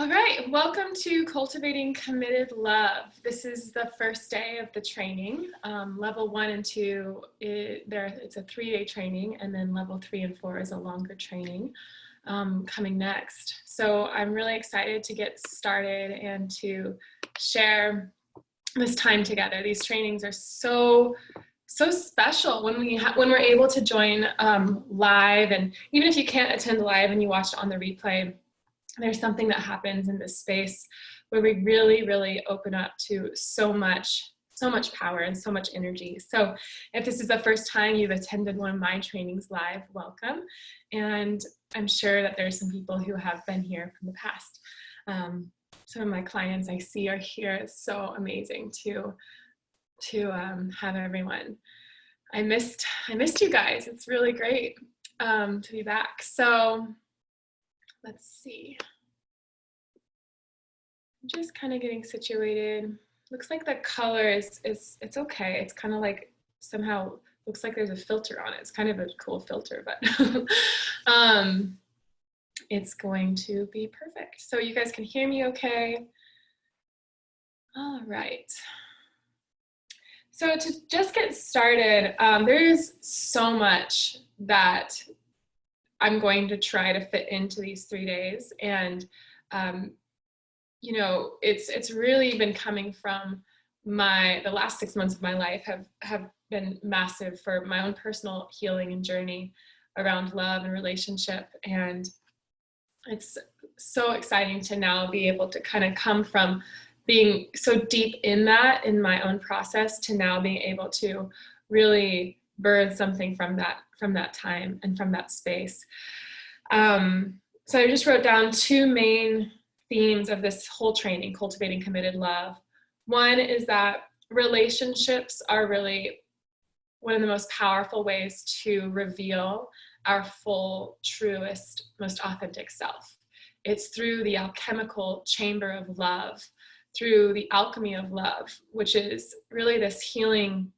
All right, welcome to Cultivating Committed Love. This is the first day of the training. Level 1 and 2, it's a 3-day training, and then level 3 and 4 is a longer training coming next. So I'm really excited to get started and to share this time together. These trainings are so special when we're able to join live, and even if you can't attend live and you watch it on the replay, there's something that happens in this space where we really open up to so much power and so much energy. So if this is the first time you've attended one of my trainings live, welcome. And I'm sure that there's some people who have been here from the past. Some of my clients I see are here. It's so amazing to have everyone. I missed you guys. It's really great to be back. So let's see. I'm just kind of getting situated. Looks like the color it's okay. It's kind of like somehow looks like there's a filter on it. It's kind of a cool filter, but it's going to be perfect. So you guys can hear me okay? All right. So to just get started, there's so much that I'm going to try to fit into these 3 days, and you know, it's really been coming from the last 6 months of my life have been massive for my own personal healing and journey around love and relationship, and it's so exciting to now be able to kind of come from being so deep in that in my own process to now being able to really birth something from that time and from that space. So I just wrote down 2 main themes of this whole training, Cultivating Committed Love. One is that relationships are really one of the most powerful ways to reveal our full, truest, most authentic self. It's through the alchemical chamber of love, through the alchemy of love, which is really this healing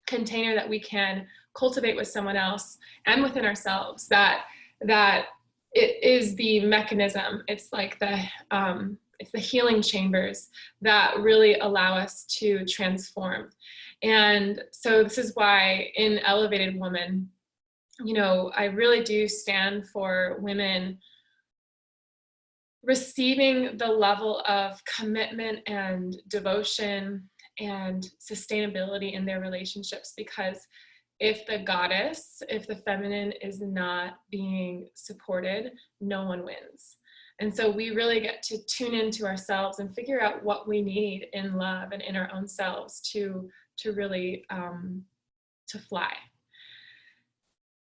container that we can cultivate with someone else and within ourselves, that it is the mechanism. It's like it's the healing chambers that really allow us to transform. And so this is why in Elevated Woman, you know, I really do stand for women receiving the level of commitment and devotion and sustainability in their relationships, because if the feminine is not being supported, no one wins. And so we really get to tune into ourselves and figure out what we need in love and in our own selves to really to fly.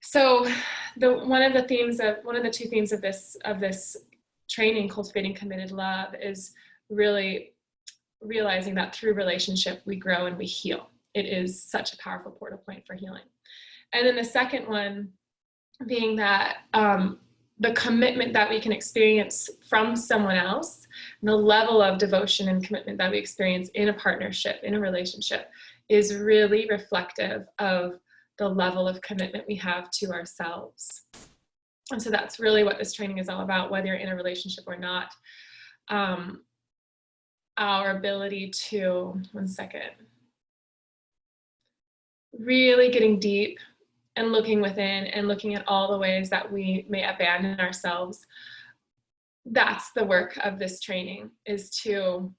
So one of the 2 themes of this training, Cultivating Committed Love, is really realizing that through relationship we grow and we heal. It is such a powerful portal point for healing. And then the second one being that the commitment that we can experience from someone else, and the level of devotion and commitment that we experience in a partnership, in a relationship, is really reflective of the level of commitment we have to ourselves. And so that's really what this training is all about, whether you're in a relationship or not. Our ability to, really getting deep and looking within and looking at all the ways that we may abandon ourselves. That's the work of this training, is to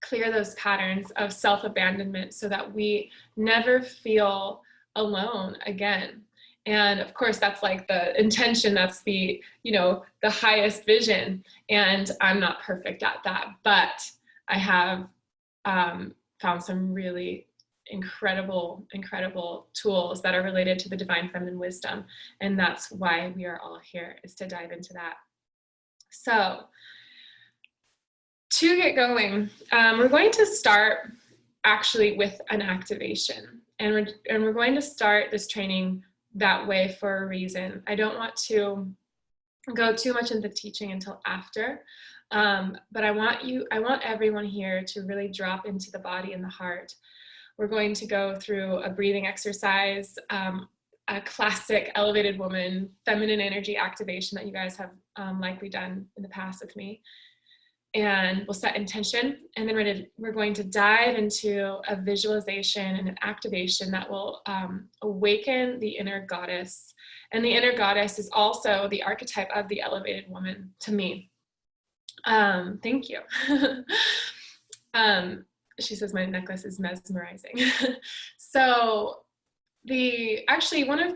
clear those patterns of self-abandonment so that we never feel alone again. And of course, that's like the intention, that's the, you know, the highest vision. And I'm not perfect at that, but I have found some really incredible tools that are related to the divine feminine wisdom. And that's why we are all here, is to dive into that. So to get going, we're going to start actually with an activation. And we're going to start this training that way for a reason. I don't want to go too much into teaching until after, but I want everyone here to really drop into the body and the heart. We're going to go through a breathing exercise, a classic Elevated Woman feminine energy activation that you guys have likely done in the past with me. and we'll set intention, and then we're going to dive into a visualization and an activation that will awaken the inner goddess. And the inner goddess is also the archetype of the elevated woman to me. Thank you. She says my necklace is mesmerizing. So actually one of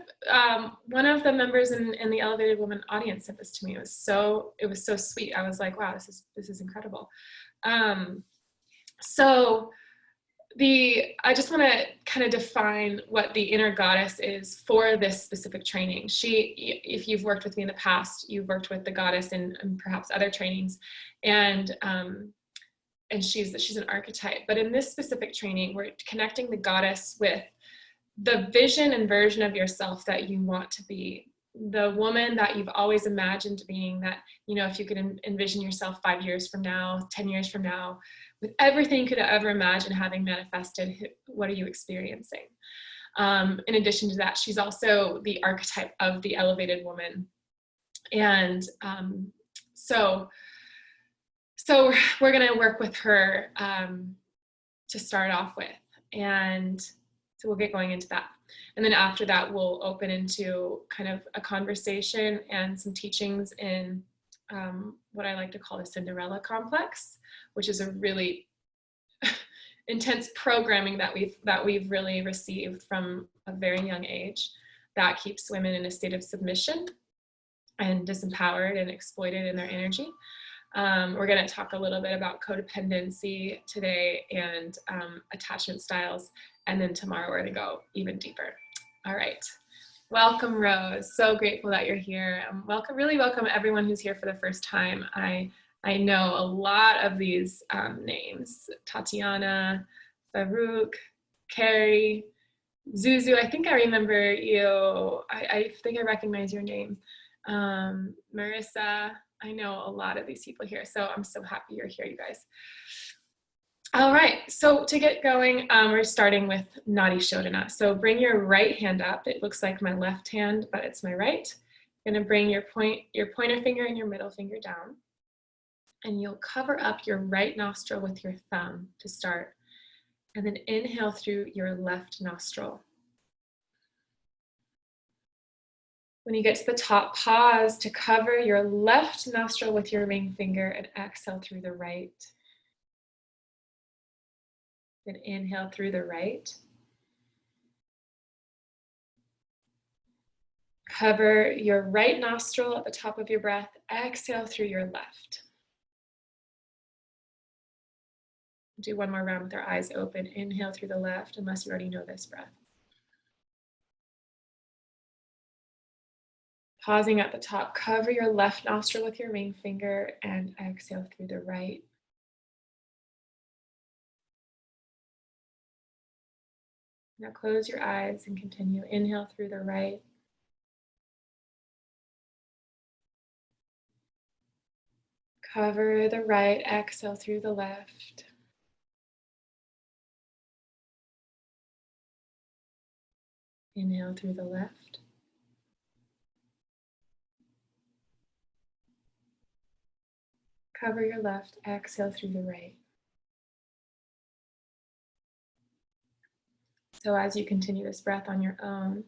the members in the elevated woman audience sent this to me. It was so sweet. I was like, wow, this is incredible. So I just want to kind of define what the inner goddess is for this specific training. If you've worked with me in the past, you've worked with the goddess in perhaps other trainings, and she's an archetype. But in this specific training, we're connecting the goddess with the vision and version of yourself that you want to be, the woman that you've always imagined being, that, if you could envision yourself 5 years from now, 10 years from now, with everything you could ever imagine having manifested, what are you experiencing? In addition to that, she's also the archetype of the elevated woman. And so we're going to work with her to start off with. And so we'll get going into that. And then after that, we'll open into kind of a conversation and some teachings in what I like to call the Cinderella Complex, which is a really intense programming that we've really received from a very young age that keeps women in a state of submission and disempowered and exploited in their energy. We're going to talk a little bit about codependency today and attachment styles. And then tomorrow we're going to go even deeper. All right. Welcome, Rose. So grateful that you're here. Really welcome everyone who's here for the first time. I know a lot of these names. Tatiana, Farouk, Carrie, Zuzu. I think I remember you. I think I recognize your name. Marissa. I know a lot of these people here, so I'm so happy you're here, you guys. All right, so to get going, we're starting with Nadi Shodhana. So bring your right hand up. It looks like my left hand, but it's my right. You're gonna bring your pointer finger and your middle finger down, and you'll cover up your right nostril with your thumb to start, and then inhale through your left nostril. When you get to the top, pause to cover your left nostril with your ring finger and exhale through the right. Then inhale through the right. Cover your right nostril at the top of your breath. Exhale through your left. Do one more round with our eyes open. Inhale through the left, unless you already know this breath. Pausing at the top, cover your left nostril with your ring finger and exhale through the right. Now close your eyes and continue. Inhale through the right. Cover the right, exhale through the left. Inhale through the left. Cover your left, exhale through the right. So as you continue this breath on your own,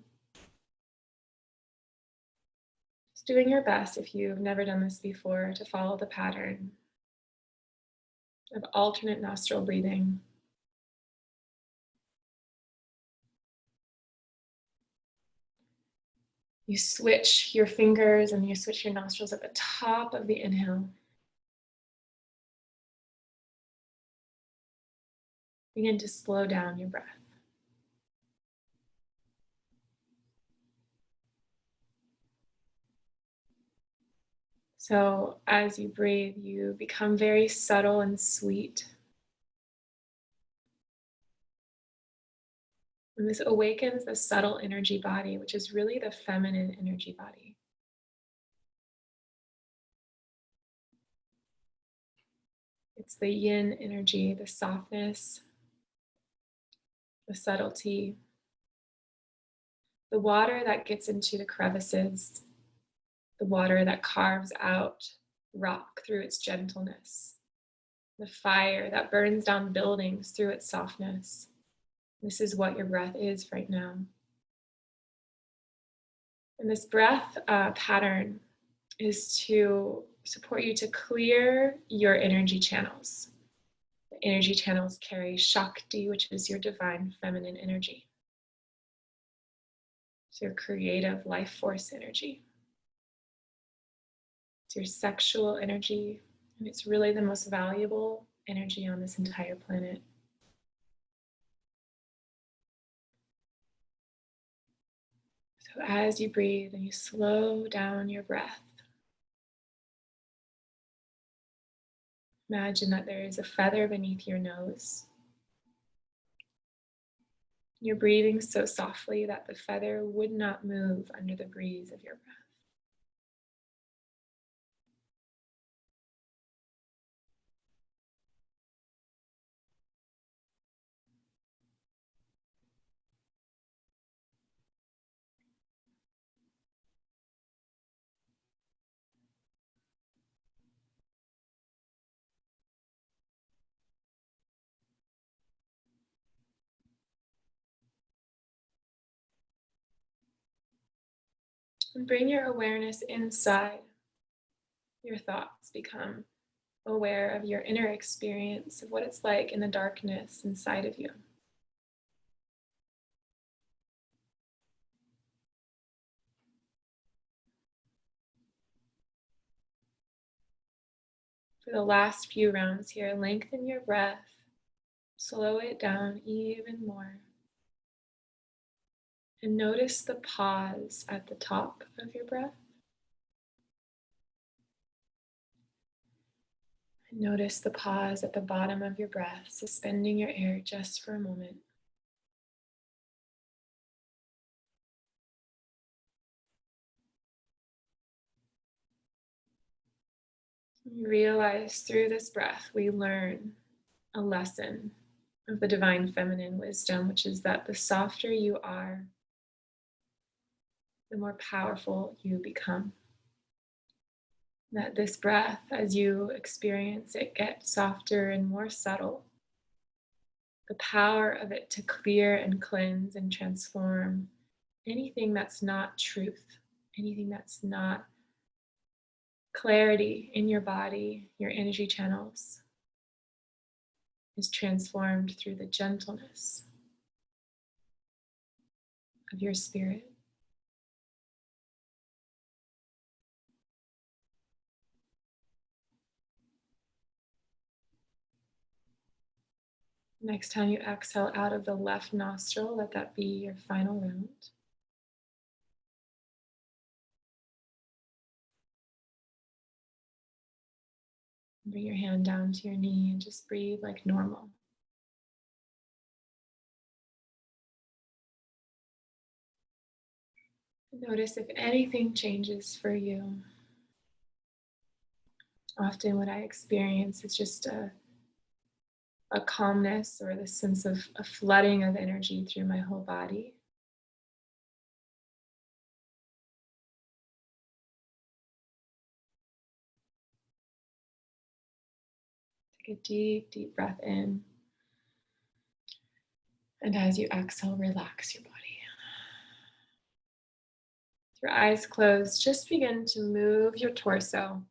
just doing your best, if you've never done this before, to follow the pattern of alternate nostril breathing. You switch your fingers and you switch your nostrils at the top of the inhale. Begin to slow down your breath. So as you breathe, you become very subtle and sweet. And this awakens the subtle energy body, which is really the feminine energy body. It's the yin energy, the softness, the subtlety, the water that gets into the crevices, the water that carves out rock through its gentleness. the fire that burns down buildings through its softness. This is what your breath is right now. And this breath pattern is to support you to clear your energy channels. The energy channels carry Shakti, which is your divine feminine energy. It's your creative life force energy. It's your sexual energy, and it's really the most valuable energy on this entire planet. So as you breathe and you slow down your breath, imagine that there is a feather beneath your nose. You're breathing so softly that the feather would not move under the breeze of your breath. And bring your awareness inside. Your thoughts become aware of your inner experience of what it's like in the darkness inside of you. For the last few rounds here, lengthen your breath, slow it down even more. And notice the pause at the top of your breath. And notice the pause at the bottom of your breath, suspending your air just for a moment. You realize through this breath, we learn a lesson of the divine feminine wisdom, which is that the softer you are, the more powerful you become. That this breath, as you experience it, gets softer and more subtle. The power of it to clear and cleanse and transform anything that's not truth, anything that's not clarity in your body, your energy channels, is transformed through the gentleness of your spirit. Next time you exhale out of the left nostril, let that be your final round. Bring your hand down to your knee and just breathe like normal. Notice if anything changes for you. Often what I experience is just a calmness or the sense of a flooding of energy through my whole body. Take a deep, deep breath in. And as you exhale, relax your body. With your eyes closed, just begin to move your torso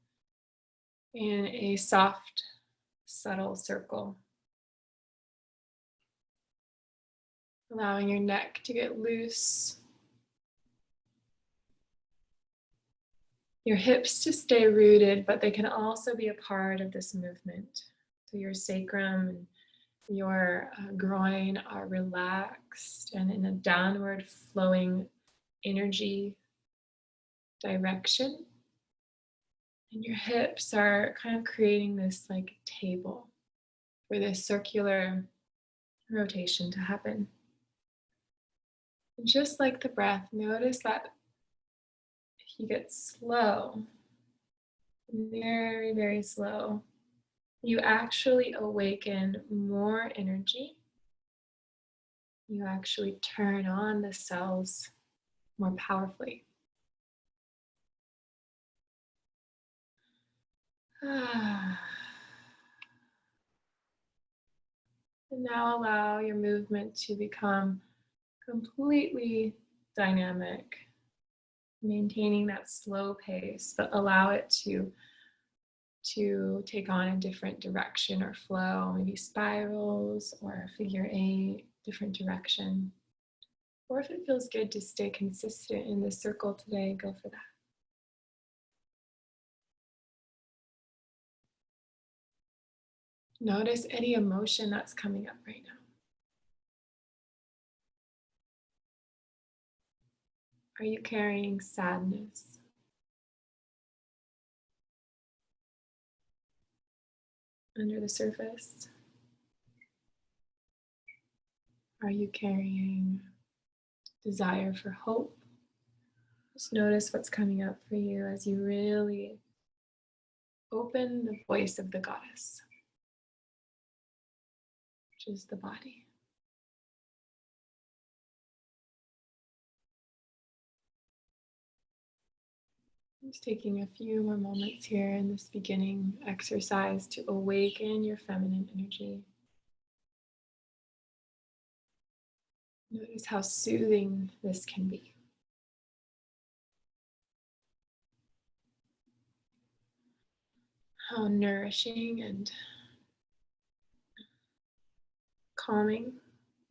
in a soft, subtle circle. Allowing your neck to get loose. Your hips to stay rooted, but they can also be a part of this movement. So your sacrum and your groin are relaxed and in a downward flowing energy direction. And your hips are kind of creating this like table for this circular rotation to happen. And just like the breath, notice that if you get slow, very, very slow, you actually awaken more energy. You actually turn on the cells more powerfully. Now allow your movement to become completely dynamic, maintaining that slow pace, but allow it to take on a different direction or flow, maybe spirals or figure eight, different direction. Or if it feels good to stay consistent in the circle today, go for that. Notice any emotion that's coming up right now. Are you carrying sadness? Under the surface? Are you carrying desire for hope? Just notice what's coming up for you as you really open the voice of the goddess, which is the body. Just taking a few more moments here in this beginning exercise to awaken your feminine energy. Notice how soothing this can be. How nourishing and calming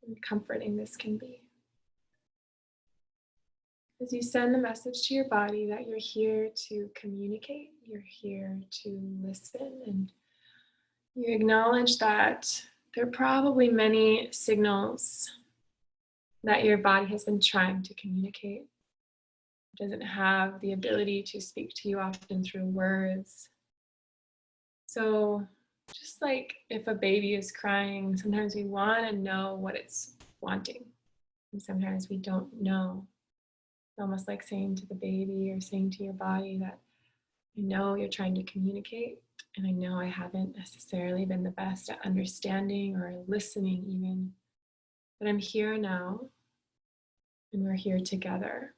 and comforting this can be. As you send the message to your body that you're here to communicate, you're here to listen, and you acknowledge that there are probably many signals that your body has been trying to communicate. It doesn't have the ability to speak to you often through words. So just like if a baby is crying, sometimes we want to know what it's wanting. And sometimes we don't know. It's almost like saying to the baby or saying to your body that I know you're trying to communicate, and I know I haven't necessarily been the best at understanding or listening even, but I'm here now, and we're here together.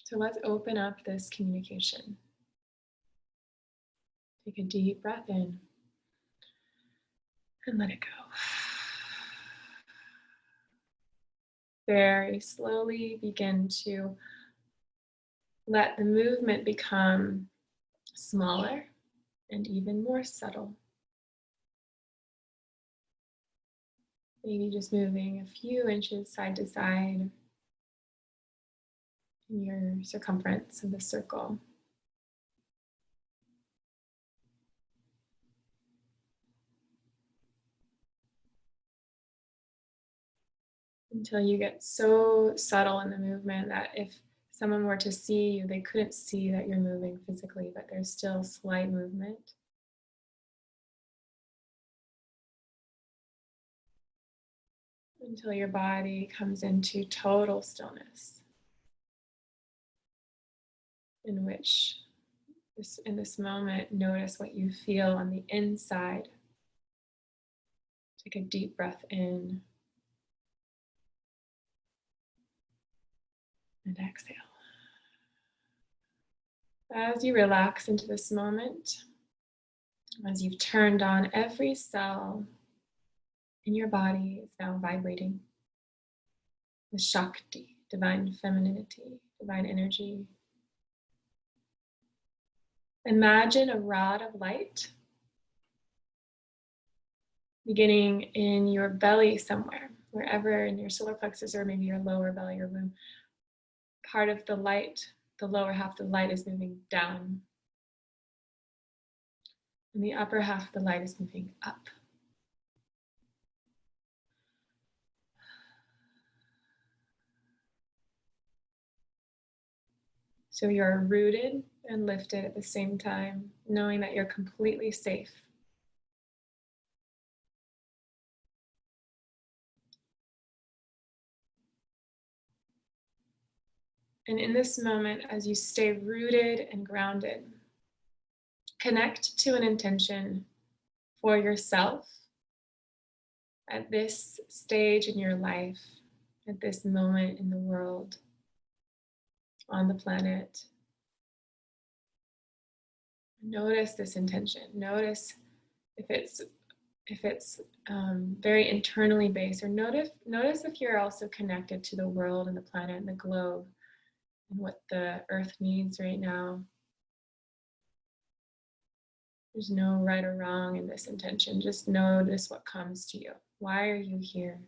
So let's open up this communication. Take a deep breath in and let it go. Very slowly begin to let the movement become smaller and even more subtle. Maybe just moving a few inches side to side in your circumference of the circle. Until you get so subtle in the movement that if someone were to see you, they couldn't see that you're moving physically, but there's still slight movement. Until your body comes into total stillness, in which in this moment, notice what you feel on the inside. Take a deep breath in and exhale. As you relax into this moment, as you've turned on every cell in your body, is now vibrating with Shakti, divine femininity, divine energy. Imagine a rod of light beginning in your belly somewhere, wherever in your solar plexus or maybe your lower belly or womb. Part of the light, the lower half of the light is moving down. And the upper half of the light is moving up. So you're rooted and lifted at the same time, knowing that you're completely safe. And in this moment, as you stay rooted and grounded, connect to an intention for yourself at this stage in your life, at this moment in the world, on the planet. Notice this intention. Notice if it's if it's very internally based, or notice if you're also connected to the world and the planet and the globe and what the earth needs right now. There's no right or wrong in this intention. Just notice what comes to you. Why are you here?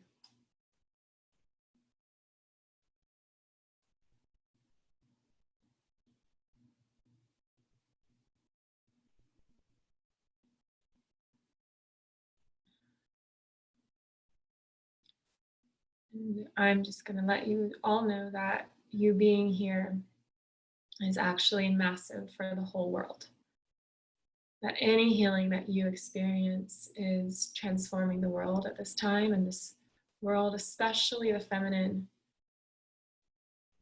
And I'm just going to let you all know that you being here is actually massive for the whole world. That any healing that you experience is transforming the world at this time, and this world, especially the feminine,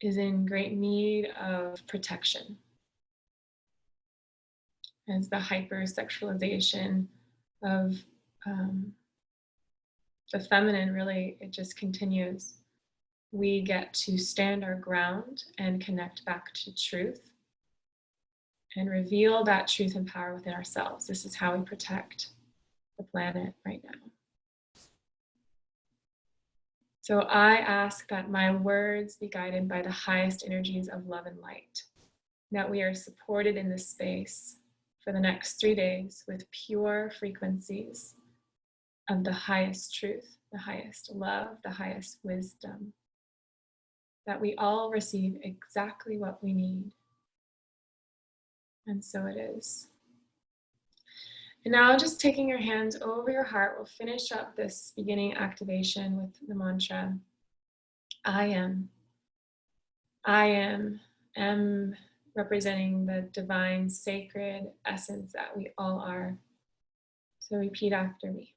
is in great need of protection. As the hypersexualization of the feminine, really, it just continues. We get to stand our ground and connect back to truth and reveal that truth and power within ourselves. This is how we protect the planet right now. So I ask that my words be guided by the highest energies of love and light, that we are supported in this space for the next 3 days with pure frequencies of the highest truth, the highest love, the highest wisdom, that we all receive exactly what we need. And so it is. And now, just taking your hands over your heart, we'll finish up this beginning activation with the mantra, I am. I am representing the divine, sacred essence that we all are. So repeat after me.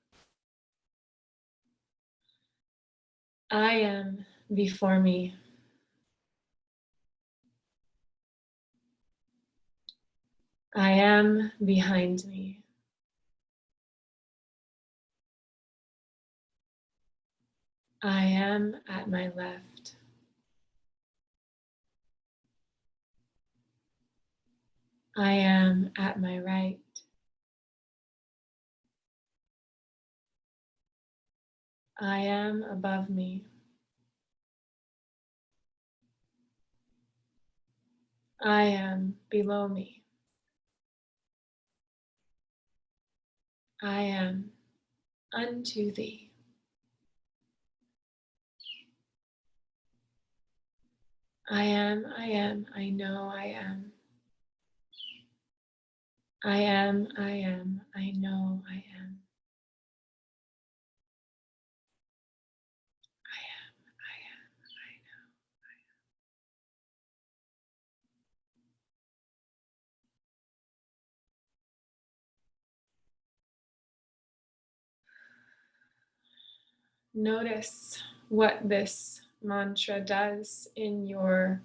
I am before me. I am behind me. I am at my left. I am at my right. I am above me. I am below me. I am unto thee. I am, I know I am. I am, I know I am. I am, I know. Notice what this mantra does in your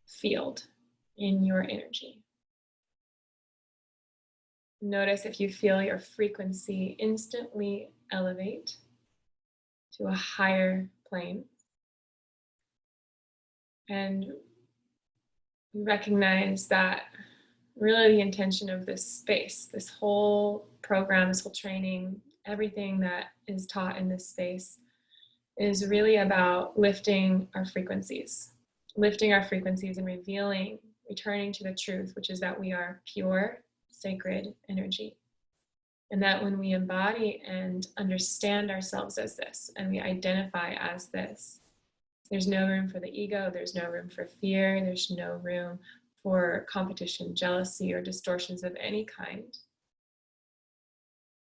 field, in your energy. Notice if you feel your frequency instantly elevate to a higher plane. And recognize that really the intention of this space, this whole program, this whole training, everything that is taught in this space is really about lifting our frequencies and revealing, returning to the truth, which is that we are pure, sacred energy. And that when we embody and understand ourselves as this, and we identify as this, there's no room for the ego, there's no room for fear, there's no room for competition, jealousy, or distortions of any kind.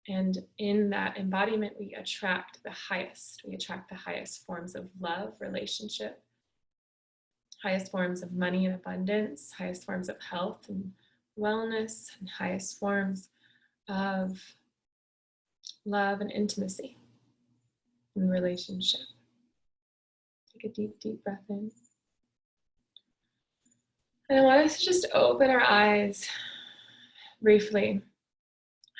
And in that embodiment, we attract the highest. We attract the highest forms of love, relationship, highest forms of money and abundance, highest forms of health and wellness, and highest forms of love and intimacy and relationship. Take a deep, deep breath in. And I want us to just open our eyes briefly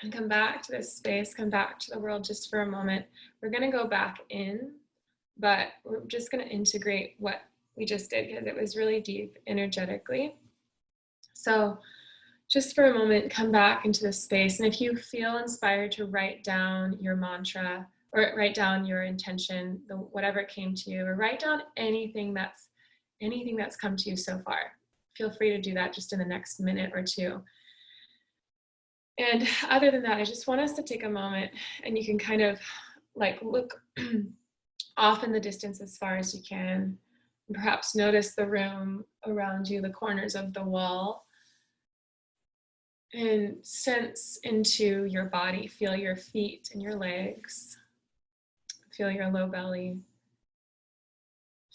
and come back to this space, come back to the world just for a moment. We're going to go back in, but we're just going to integrate what we just did because it was really deep energetically. So just for a moment, come back into this space. And if you feel inspired to write down your mantra or write down your intention, whatever came to you, or write down anything that's come to you so far, feel free to do that just in the next minute or two. And other than that, I just want us to take a moment, and you can kind of like look off in the distance as far as you can. And perhaps notice the room around you, the corners of the wall, and sense into your body. Feel your feet and your legs. Feel your low belly.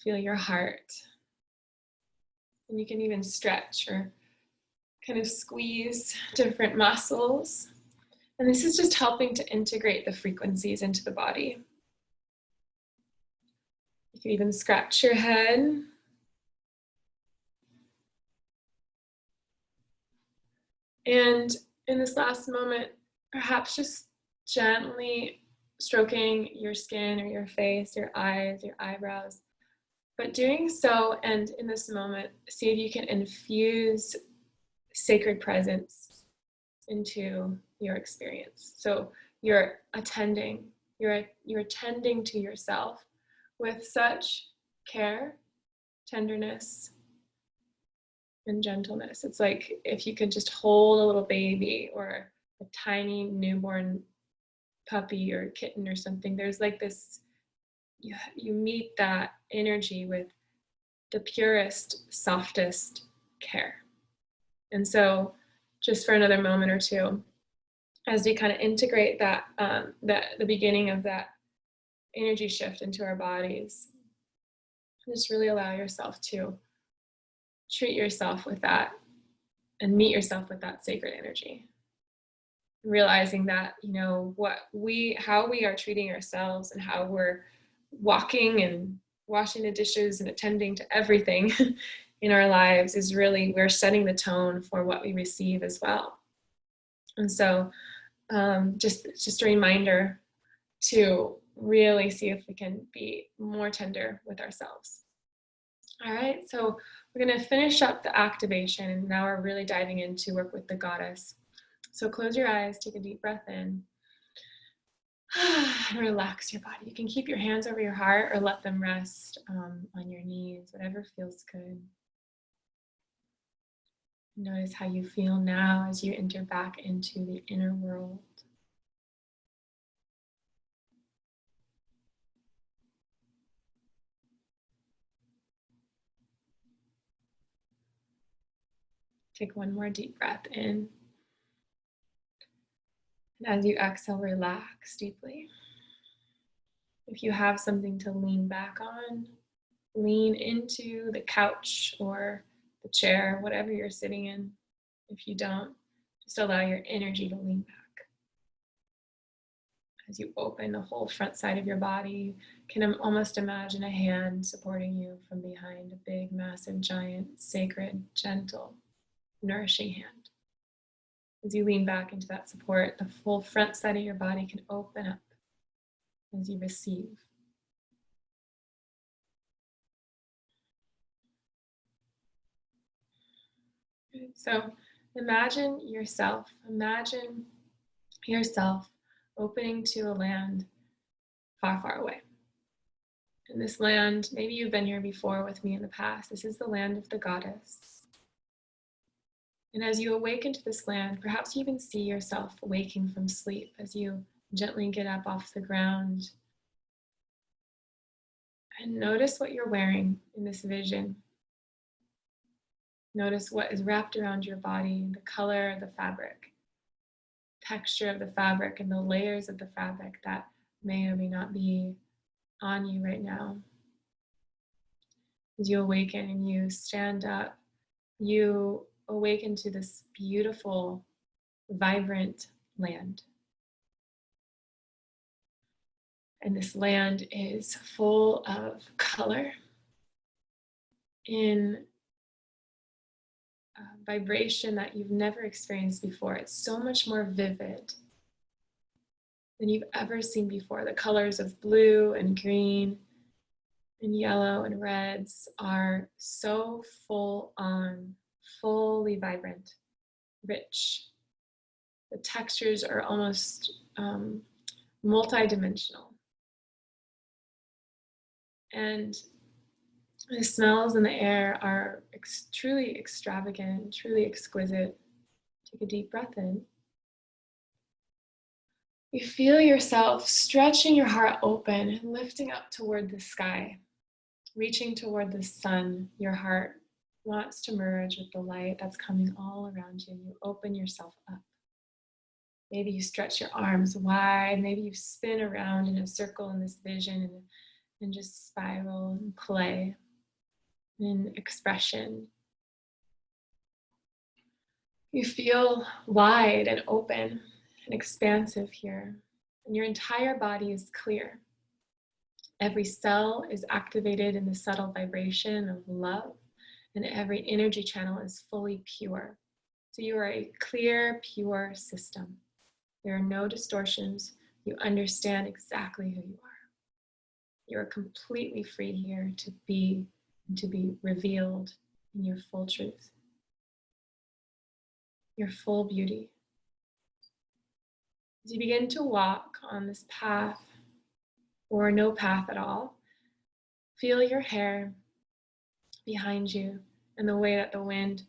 Feel your heart. And you can even stretch or kind of squeeze different muscles. And this is just helping to integrate the frequencies into the body. You can even scratch your head. And in this last moment, perhaps just gently stroking your skin or your face, your eyes, your eyebrows. But doing so, and in this moment, see if you can infuse sacred presence into your experience. So you're attending to yourself with such care, tenderness, and gentleness. It's like if you could just hold a little baby or a tiny newborn puppy or kitten or something. There's like this, you meet that energy with the purest, softest care. And so just for another moment or two, as we kind of integrate that, the beginning of that energy shift into our bodies, just really allow yourself to treat yourself with that and meet yourself with that sacred energy. Realizing that, how we are treating ourselves and how we're walking and washing the dishes and attending to everything in our lives is really, we're setting the tone for what we receive as well. And so just a reminder to really see if we can be more tender with ourselves. All right, so we're going to finish up the activation, and now we're really diving into work with the goddess. So close your eyes, take a deep breath in, and relax your body. You can keep your hands over your heart or let them rest on your knees, whatever feels good. Notice how you feel now as you enter back into the inner world. Take one more deep breath in. And as you exhale, relax deeply. If you have something to lean back on, lean into the couch or the chair, whatever you're sitting in. If you don't, just allow your energy to lean back. As you open the whole front side of your body, you can almost imagine a hand supporting you from behind, a big, massive, giant, sacred, gentle, nourishing hand. As you lean back into that support, the full front side of your body can open up as you receive. So imagine yourself opening to a land far, far away. And this land, maybe you've been here before with me in the past. This is the land of the goddess. And as you awaken to this land, perhaps you even see yourself waking from sleep as you gently get up off the ground. And notice what you're wearing in this vision. Notice what is wrapped around your body, the color of the fabric, texture of the fabric, and the layers of the fabric that may or may not be on you right now. As you awaken and you stand up, you awaken to this beautiful, vibrant land. And this land is full of color in vibration that you've never experienced before. It's so much more vivid than you've ever seen before. The colors of blue and green and yellow and reds are so full on, fully vibrant. rich. The textures are almost multidimensional. And the smells in the air are truly extravagant, truly exquisite. Take a deep breath in. You feel yourself stretching your heart open and lifting up toward the sky, reaching toward the sun. Your heart wants to merge with the light that's coming all around you. You open yourself up. Maybe you stretch your arms wide. Maybe you spin around in a circle in this vision and just spiral and play in expression. You feel wide and open and expansive here, and your entire body is clear. Every cell is activated in the subtle vibration of love, and every energy channel is fully pure. So you are a clear, pure system. There are no distortions. You understand exactly who you are. You are completely free here to be and to be revealed in your full truth, your full beauty. As you begin to walk on this path, or no path at all, feel your hair behind you and the way that the wind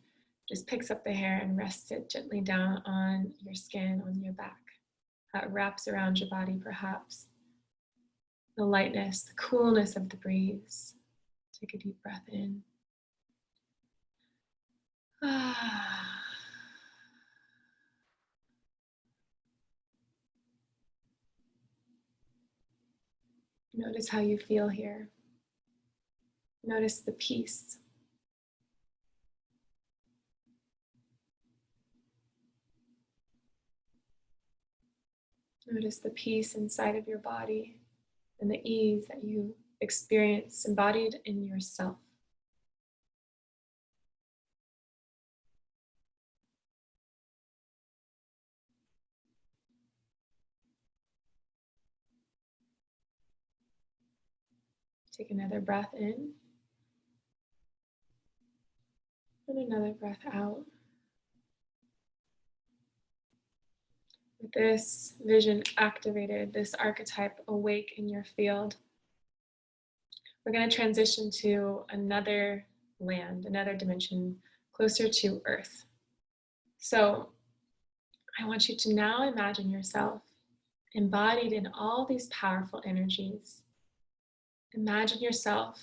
just picks up the hair and rests it gently down on your skin, on your back. How it wraps around your body, perhaps. The lightness, the coolness of the breeze. Take a deep breath in. Notice how you feel here. Notice the peace. Notice the peace inside of your body and the ease that you experience embodied in yourself. Take another breath in and another breath out. With this vision activated, this archetype awake in your field, we're going to transition to another land, another dimension closer to Earth. So I want you to now imagine yourself embodied in all these powerful energies. Imagine yourself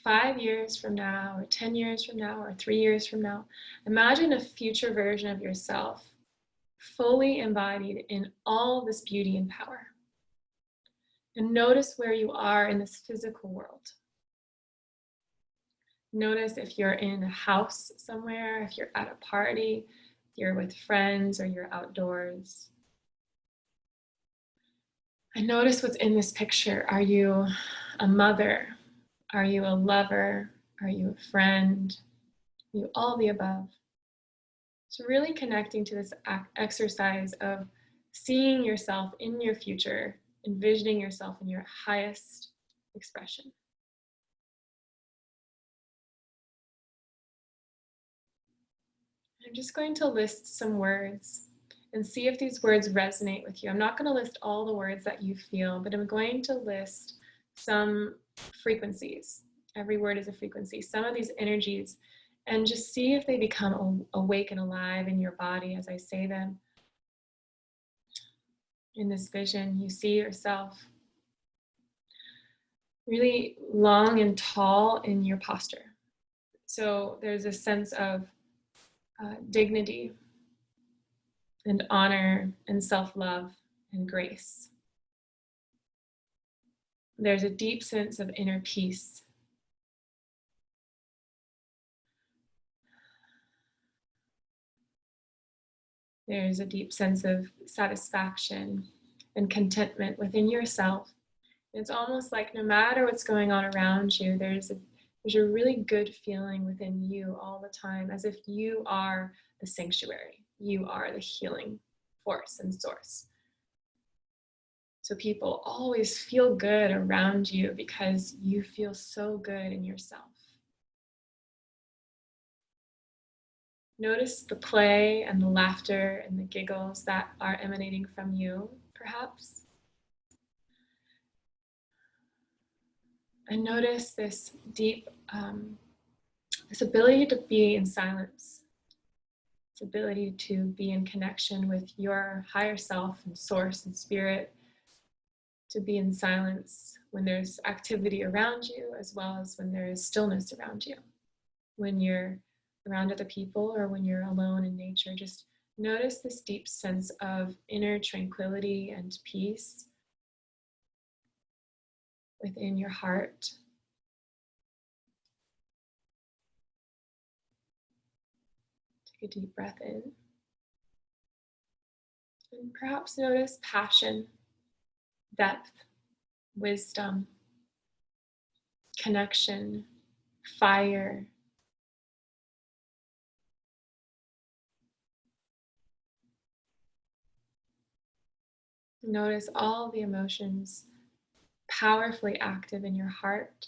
5 years from now, or 10 years from now, or 3 years from now. Imagine a future version of yourself fully embodied in all this beauty and power. And notice where you are in this physical world. Notice if you're in a house somewhere, if you're at a party, if you're with friends, or you're outdoors. And notice what's in this picture. Are you a mother? Are you a lover? Are you a friend? Are you all the above? So really connecting to this exercise of seeing yourself in your future, envisioning yourself in your highest expression. I'm just going to list some words and see if these words resonate with you. I'm not going to list all the words that you feel, but I'm going to list some frequencies. Every word is a frequency. Some of these energies, and just see if they become awake and alive in your body as I say them. In this vision, you see yourself really long and tall in your posture. So there's a sense of dignity and honor and self-love and grace. There's a deep sense of inner peace. There's a deep sense of satisfaction and contentment within yourself. It's almost like no matter what's going on around you, there's a really good feeling within you all the time, as if you are the sanctuary. You are the healing force and source. So people always feel good around you because you feel so good in yourself. Notice the play and the laughter and the giggles that are emanating from you, perhaps. And notice this deep, this ability to be in silence, this ability to be in connection with your higher self and source and spirit, to be in silence when there's activity around you, as well as when there is stillness around you. When you're around other people or when you're alone in nature, just notice this deep sense of inner tranquility and peace within your heart. Take a deep breath in. And perhaps notice passion, depth, wisdom, connection, fire. Notice all the emotions powerfully active in your heart,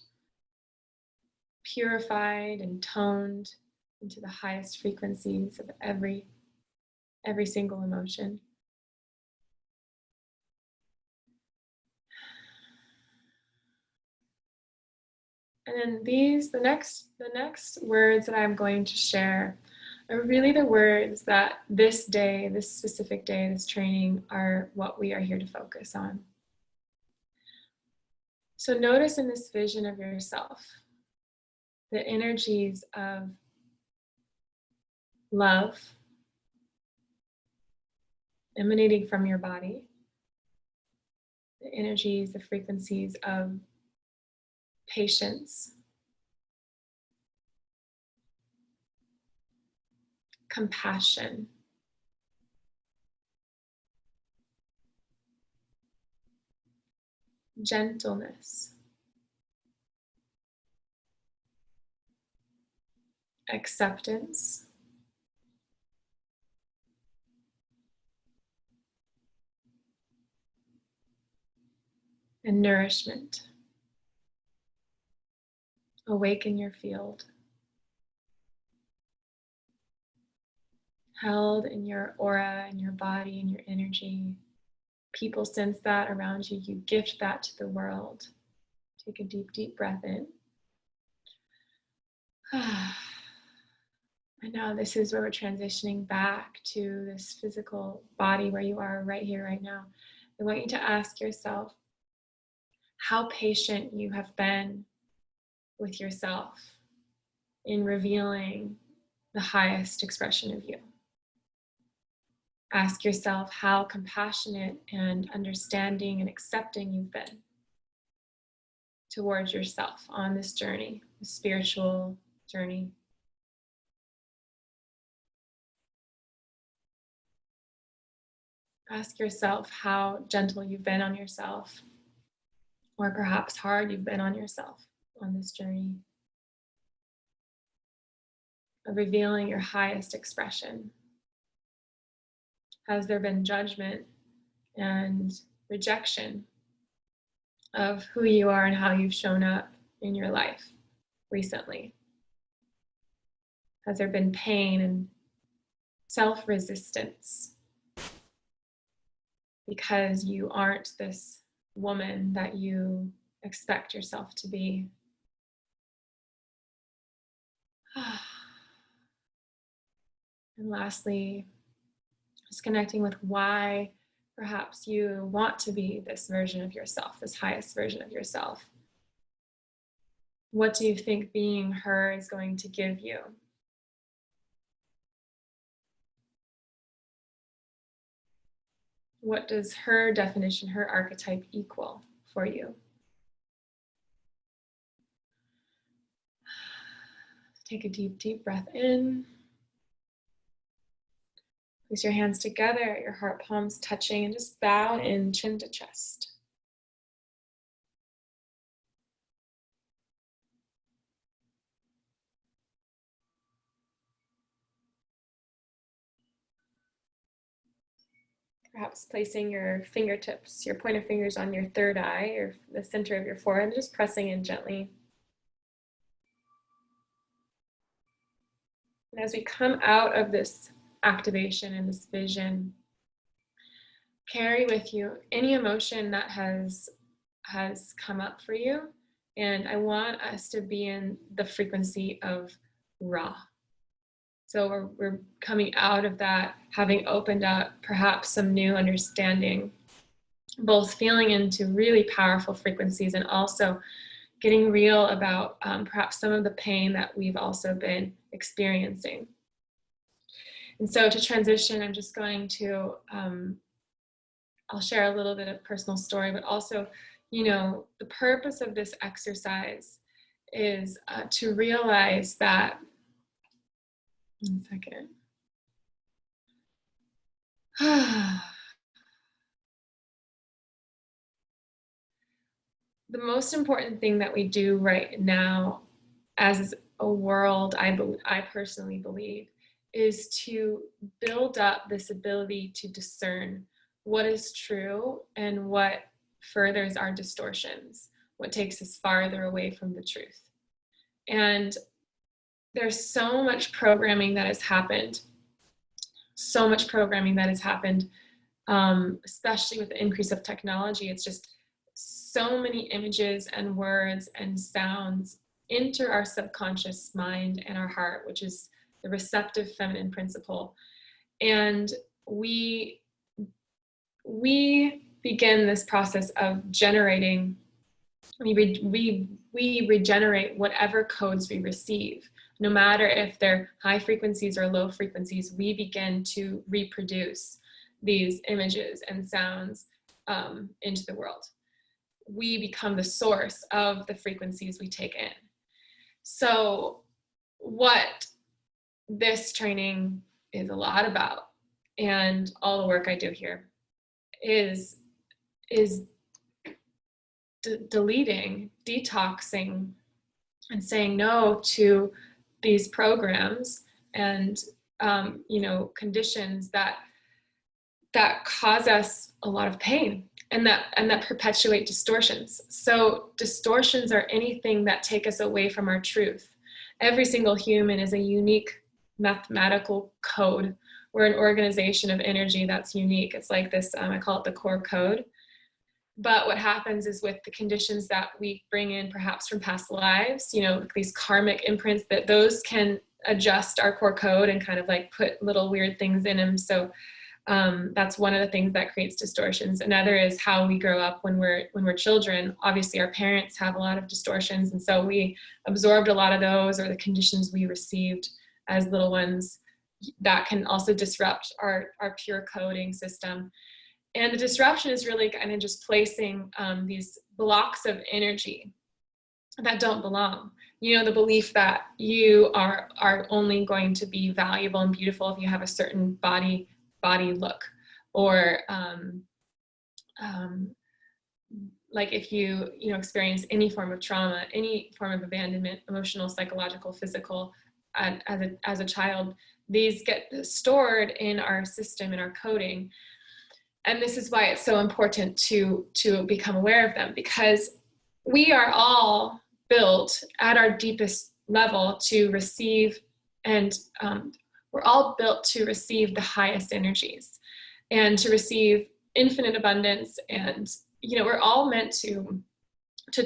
purified and toned into the highest frequencies of every single emotion. And then the next words that I'm going to share are really the words that this day, this specific day, this training are what we are here to focus on. So notice in this vision of yourself, the energies of love emanating from your body, the energies, the frequencies of patience, compassion, gentleness, acceptance, and nourishment. Awaken your field. Held in your aura, in your body, in your energy. People sense that around you. You gift that to the world. Take a deep, deep breath in. And now this is where we're transitioning back to this physical body where you are right here, right now. I want you to ask yourself how patient you have been with yourself in revealing the highest expression of you. Ask yourself how compassionate and understanding and accepting you've been towards yourself on this journey, this spiritual journey. Ask yourself how gentle you've been on yourself, or perhaps hard you've been on yourself on this journey of revealing your highest expression. Has there been judgment and rejection of who you are and how you've shown up in your life recently? Has there been pain and self-resistance because you aren't this woman that you expect yourself to be? And lastly, just connecting with why perhaps you want to be this version of yourself, this highest version of yourself. What do you think being her is going to give you? What does her definition, her archetype equal for you? Take a deep, deep breath in. Place your hands together, your heart palms touching, and just bow in chin to chest. Perhaps placing your fingertips, your pointer fingers on your third eye or the center of your forehead, and just pressing in gently. And as we come out of this activation and this vision, carry with you any emotion that has come up for you. And I want us to be in the frequency of raw. So we're coming out of that, having opened up perhaps some new understanding, both feeling into really powerful frequencies and also getting real about perhaps some of the pain that we've also been experiencing. And so to transition, I'm just going to, I'll share a little bit of personal story, but also, the purpose of this exercise is to realize that, 1 second. The most important thing that we do right now as a world, I personally believe, is to build up this ability to discern what is true and what furthers our distortions, what takes us farther away from the truth. And there's so much programming that has happened, especially with the increase of technology. It's just so many images and words and sounds enter our subconscious mind and our heart, which is the receptive feminine principle. And we begin this process of generating, we regenerate whatever codes we receive. No matter if they're high frequencies or low frequencies, we begin to reproduce these images and sounds into the world. We become the source of the frequencies we take in. So what this training is a lot about, and all the work I do here, is deleting, detoxing, and saying no to these programs and conditions that cause us a lot of pain and that perpetuate distortions. So distortions are anything that take us away from our truth. Every single human is a unique mathematical code. We're an organization of energy that's unique. It's like this, I call it the core code. But what happens is with the conditions that we bring in perhaps from past lives, these karmic imprints, that those can adjust our core code and kind of like put little weird things in them. So that's one of the things that creates distortions. Another is how we grow up when we're children. Obviously our parents have a lot of distortions, and so we absorbed a lot of those, or the conditions we received as little ones, that can also disrupt our pure coding system. And the disruption is really kind of just placing these blocks of energy that don't belong. The belief that you are only going to be valuable and beautiful if you have a certain body look, or like if you experience any form of trauma, any form of abandonment, emotional, psychological, physical, as a child, these get stored in our system, in our coding. And this is why it's so important to become aware of them, because we are all built at our deepest level to receive, and we're all built to receive the highest energies and to receive infinite abundance. And, we're all meant to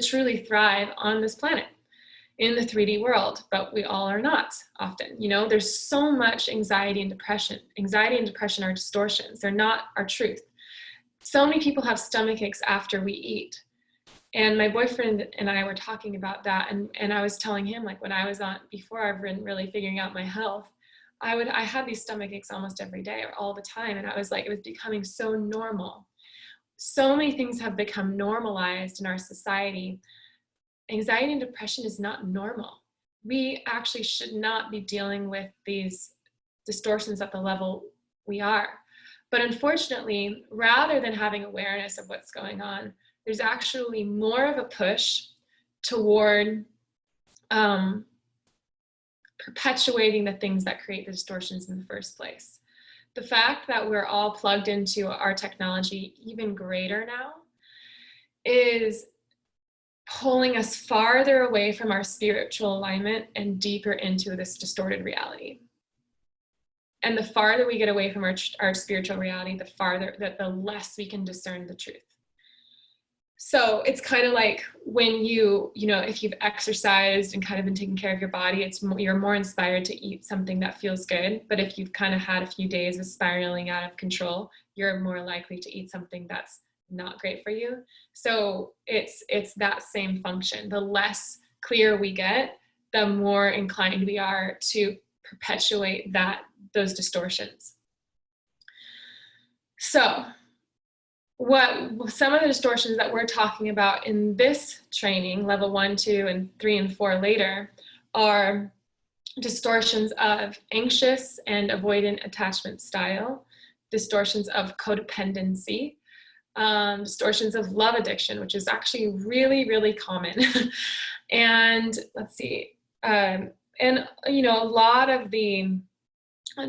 truly thrive on this planet in the 3D world, but we all are not often. There's so much anxiety and depression. Anxiety and depression are distortions. They're not our truth. So many people have stomach aches after we eat. And my boyfriend and I were talking about that. And I was telling him, like, when I was before I've been really figuring out my health, I had these stomach aches almost every day or all the time. And I was like, it was becoming so normal. So many things have become normalized in our society. Anxiety and depression is not normal. We actually should not be dealing with these distortions at the level we are. But unfortunately, rather than having awareness of what's going on, there's actually more of a push toward perpetuating the things that create the distortions in the first place. The fact that we're all plugged into our technology even greater now is pulling us farther away from our spiritual alignment and deeper into this distorted reality. And the farther we get away from our spiritual reality, the less we can discern the truth. So it's kind of like when if you've exercised and kind of been taking care of your body, you're more inspired to eat something that feels good. But if you've kind of had a few days of spiraling out of control, you're more likely to eat something that's not great for you. So it's that same function. The less clear we get, the more inclined we are to perpetuate those distortions. So what some of the distortions that we're talking about in this training, level 1, 2, and 3, and 4 later, are distortions of anxious and avoidant attachment style, distortions of codependency, distortions of love addiction, which is actually really, really common. And let's see, and a lot of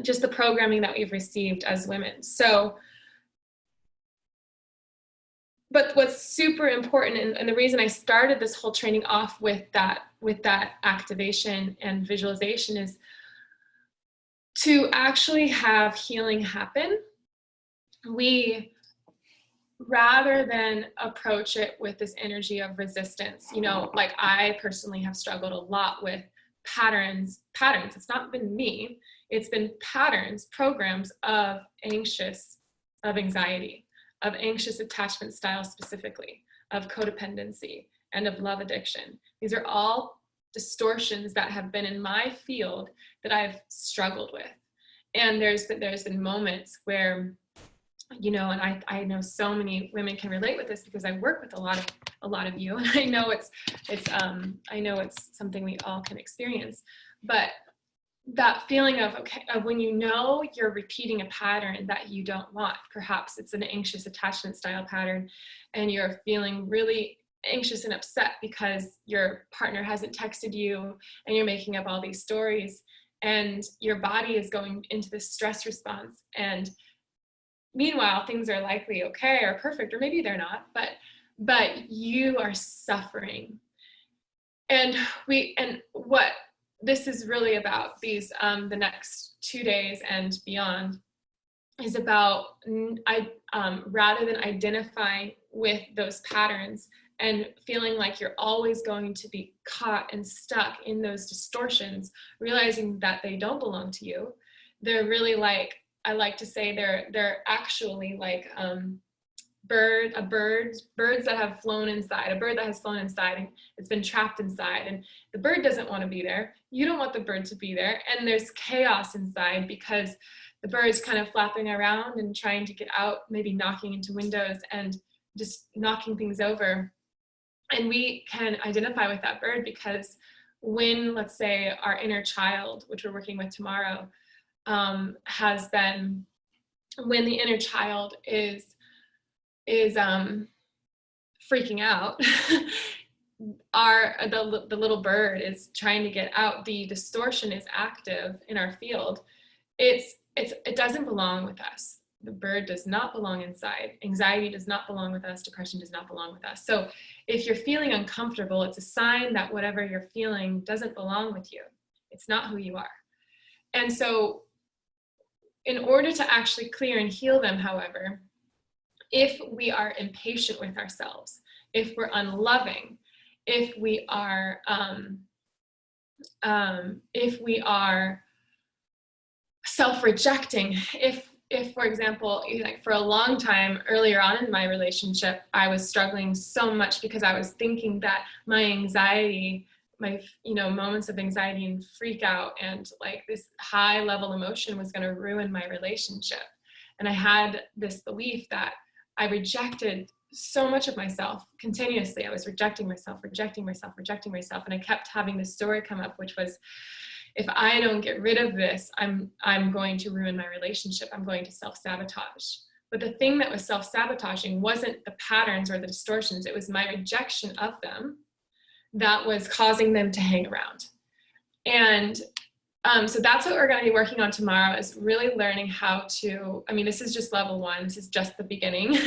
just the programming that we've received as women. So, but what's super important, and the reason I started this whole training off with that activation and visualization, is to actually have healing happen. We, rather than approach it with this energy of resistance, like I personally have struggled a lot with patterns. It's not been me, it's been patterns, programs of anxiety, of anxious attachment style specifically, of codependency, and of love addiction. These are all distortions that have been in my field that I've struggled with. And there's been moments where, and I know so many women can relate with this because I work with a lot of you, and I know it's something we all can experience. But that feeling of when you're repeating a pattern that you don't want, perhaps it's an anxious attachment style pattern, and you're feeling really anxious and upset because your partner hasn't texted you, and you're making up all these stories, and your body is going into this stress response. And meanwhile, things are likely okay or perfect, or maybe they're not, but you are suffering. And what this is really about, these the next 2 days and beyond, is about rather than identifying with those patterns and feeling like you're always going to be caught and stuck in those distortions, realizing that they don't belong to you. They're really like, I like to say, they're actually like birds that have flown inside, a bird that has flown inside and it's been trapped inside, and the bird doesn't want to be there. You don't want the bird to be there, and there's chaos inside because the bird's kind of flapping around and trying to get out, maybe knocking into windows and just knocking things over. And we can identify with that bird because when, let's say, our inner child, which we're working with tomorrow, when the inner child is freaking out, the little bird is trying to get out, the distortion is active in our field. It doesn't belong with us. The bird does not belong inside. Anxiety does not belong with us. Depression does not belong with us. So if you're feeling uncomfortable, it's a sign that whatever you're feeling doesn't belong with you. It's not who you are. And so in order to actually clear and heal them, however, if we are impatient with ourselves, if we're unloving, if we are self-rejecting, if for example, like for a long time earlier on in my relationship, I was struggling so much because I was thinking that my anxiety, my moments of anxiety and freak out and like this high level emotion was going to ruin my relationship. And I had this belief that I rejected so much of myself continuously. I was rejecting myself. And I kept having this story come up, which was, if I don't get rid of this, I'm going to ruin my relationship. I'm going to self-sabotage. But the thing that was self-sabotaging wasn't the patterns or the distortions. It was my rejection of them that was causing them to hang around. And so that's what we're going to be working on tomorrow, is really learning how to, this is just level 1. This is just the beginning.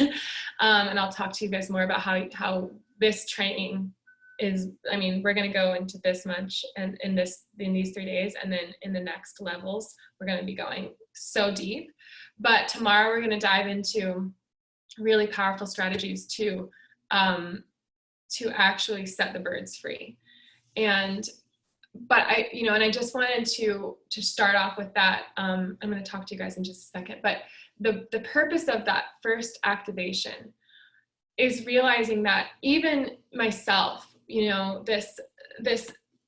And I'll talk to you guys more about how this training I mean, we're going to go into this much and in these 3 days, and then in the next levels, we're going to be going so deep. But tomorrow we're going to dive into really powerful strategies to actually set the birds free. But I just wanted to start off with that. I'm going to talk to you guys in just a second, but the purpose of that first activation is realizing that even myself, this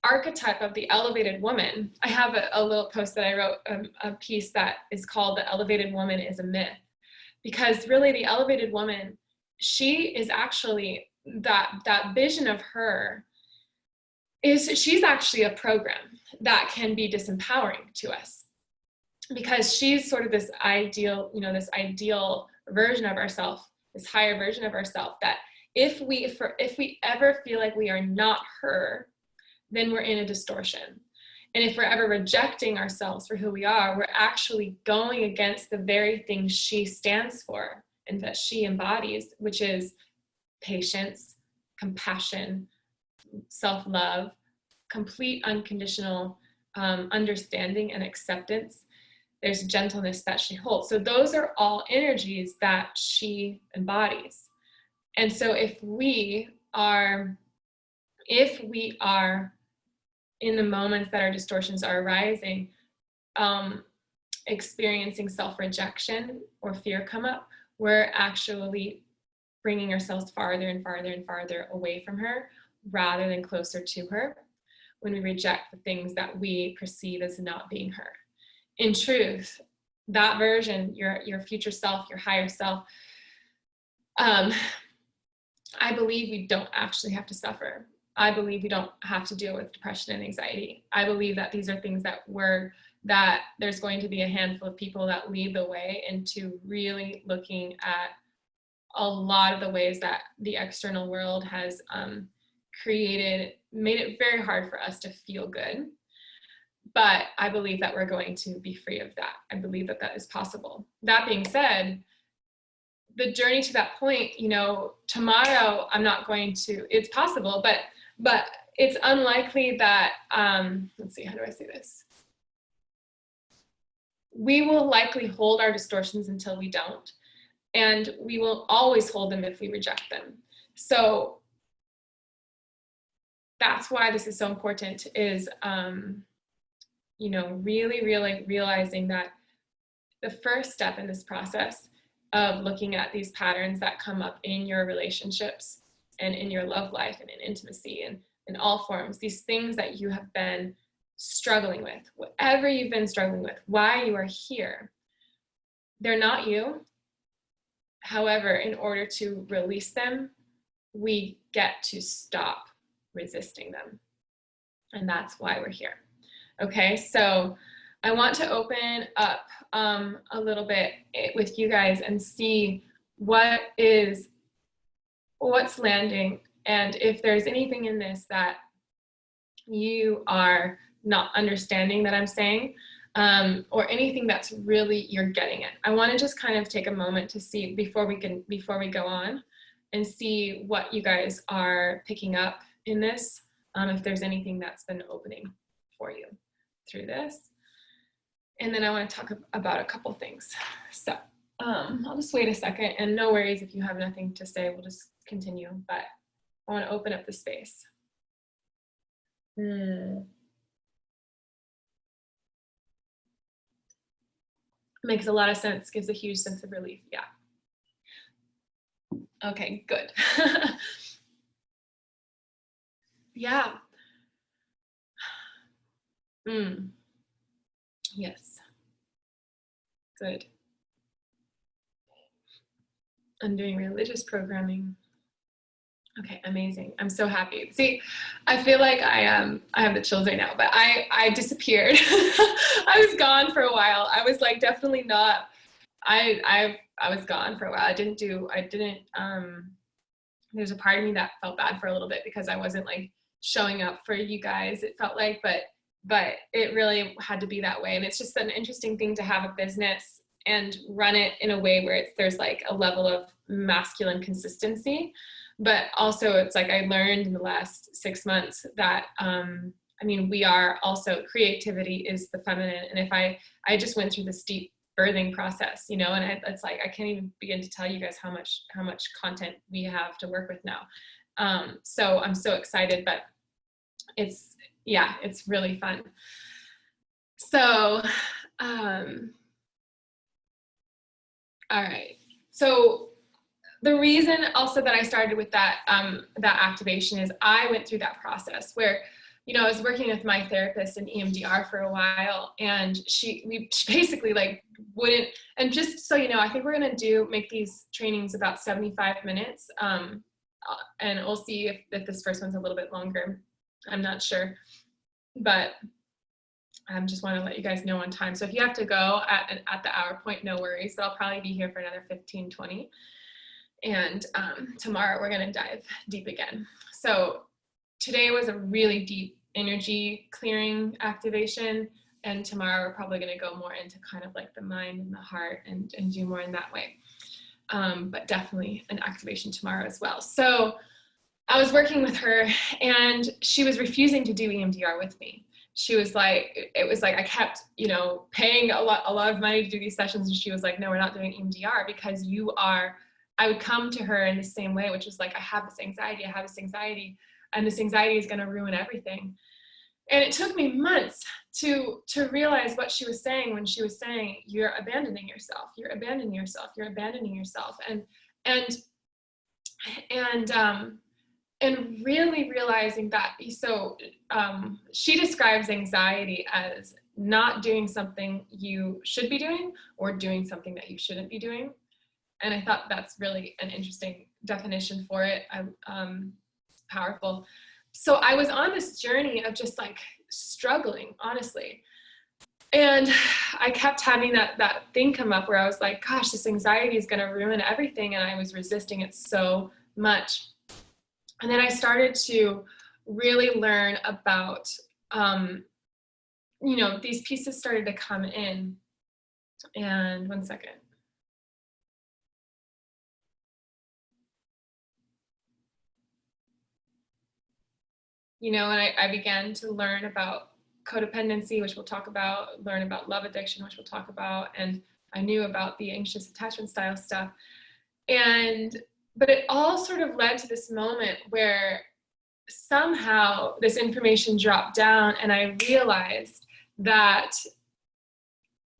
archetype of the elevated woman, I have a little post that I wrote, a piece that is called "The Elevated Woman is a Myth," because really the elevated woman, she is actually that vision of her she's actually a program that can be disempowering to us, because she's sort of this ideal version of ourselves, this higher version of ourselves, that if we ever feel like we are not her, then we're in a distortion. And if we're ever rejecting ourselves for who we are, we're actually going against the very thing she stands for and that she embodies, which is patience, compassion, self-love, complete unconditional understanding and acceptance. There's gentleness that she holds. So those are all energies that she embodies. And so if we are in the moments that our distortions are arising, experiencing self-rejection or fear come up, we're actually bringing ourselves farther and farther and farther away from her rather than closer to her, when we reject the things that we perceive as not being her. In truth, that version, your future self, your higher self, I believe we don't actually have to suffer. I believe we don't have to deal with depression and anxiety. I believe that these are things that there's going to be a handful of people that lead the way into really looking at a lot of the ways that the external world has made it very hard for us to feel good. But I believe that we're going to be free of that. I believe that that is possible. That being said, the journey to that point, tomorrow it's possible, but it's unlikely that, let's see, how do I say this? We will likely hold our distortions until we don't, and we will always hold them if we reject them. So that's why this is so important, is, really, really realizing that the first step in this process of looking at these patterns that come up in your relationships and in your love life and in intimacy and in all forms, these things that you have been struggling with, whatever you've been struggling with, why you are here, they're not you. However, in order to release them, we get to stop resisting them. And that's why we're here. Okay, so I want to open up a little bit with you guys and see what's landing, and if there's anything in this that you are not understanding that I'm saying, or anything that's really you're getting it. I want to just kind of take a moment to see before we go on and see what you guys are picking up in this, if there's anything that's been opening for you through this. And then I want to talk about a couple things. So I'll just wait a second, and no worries if you have nothing to say, we'll just continue, but I want to open up the space. Makes a lot of sense, gives a huge sense of relief, yeah. Okay, good. Yeah. Yes. Good. I'm doing religious programming. Okay, amazing. I'm so happy. See, I feel like I have the chills right now, but I disappeared. I was gone for a while. I was like definitely not. I was gone for a while. There's a part of me that felt bad for a little bit because I wasn't like showing up for you guys, it felt like, but it really had to be that way. And it's just an interesting thing to have a business and run it in a way where there's like a level of masculine consistency. But also it's like I learned in the last 6 months that, I mean, we are also, creativity is the feminine. And if I just went through this deep birthing process, you know, and it's like, I can't even begin to tell you guys how much content we have to work with now. So I'm so excited, but it's really fun. So, all right. So the reason also that I started with that, that activation is I went through that process where, you know, I was working with my therapist in EMDR for a while, and she basically like wouldn't, and just so you know, I think we're going to make these trainings about 75 minutes. And we'll see if this first one's a little bit longer. I'm not sure, but I just want to let you guys know on time. So if you have to go at the hour point, no worries, but I'll probably be here for another 15, 20. And tomorrow we're going to dive deep again. So today was a really deep energy clearing activation. And tomorrow we're probably going to go more into kind of like the mind and the heart and do more in that way. But definitely an activation tomorrow as well. So I was working with her and she was refusing to do EMDR with me. She was like, it was like I kept, you know, paying a lot of money to do these sessions, and she was like, no, we're not doing EMDR because I would come to her in the same way, which was like, I have this anxiety, and this anxiety is going to ruin everything. And it took me months to realize what she was saying when she was saying, you're abandoning yourself, you're abandoning yourself, you're abandoning yourself. And really realizing that, so she describes anxiety as not doing something you should be doing or doing something that you shouldn't be doing. And I thought that's really an interesting definition for it. It's powerful. So I was on this journey of just like struggling, honestly. And I kept having that thing come up where I was like, gosh, this anxiety is going to ruin everything. And I was resisting it so much. And then I started to really learn about, you know, these pieces started to come in. And one second. You know, and I began to learn about codependency, which we'll talk about, learn about love addiction, which we'll talk about, and I knew about the anxious attachment style stuff. But it all sort of led to this moment where somehow this information dropped down, and I realized that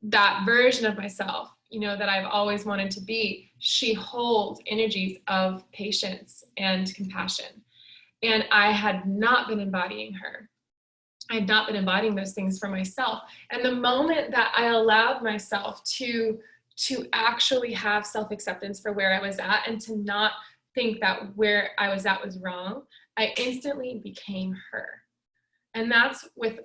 that version of myself, you know, that I've always wanted to be, she holds energies of patience and compassion. And I had not been embodying her. I had not been embodying those things for myself. And the moment that I allowed myself to actually have self-acceptance for where I was at and to not think that where I was at was wrong, I instantly became her. And that's with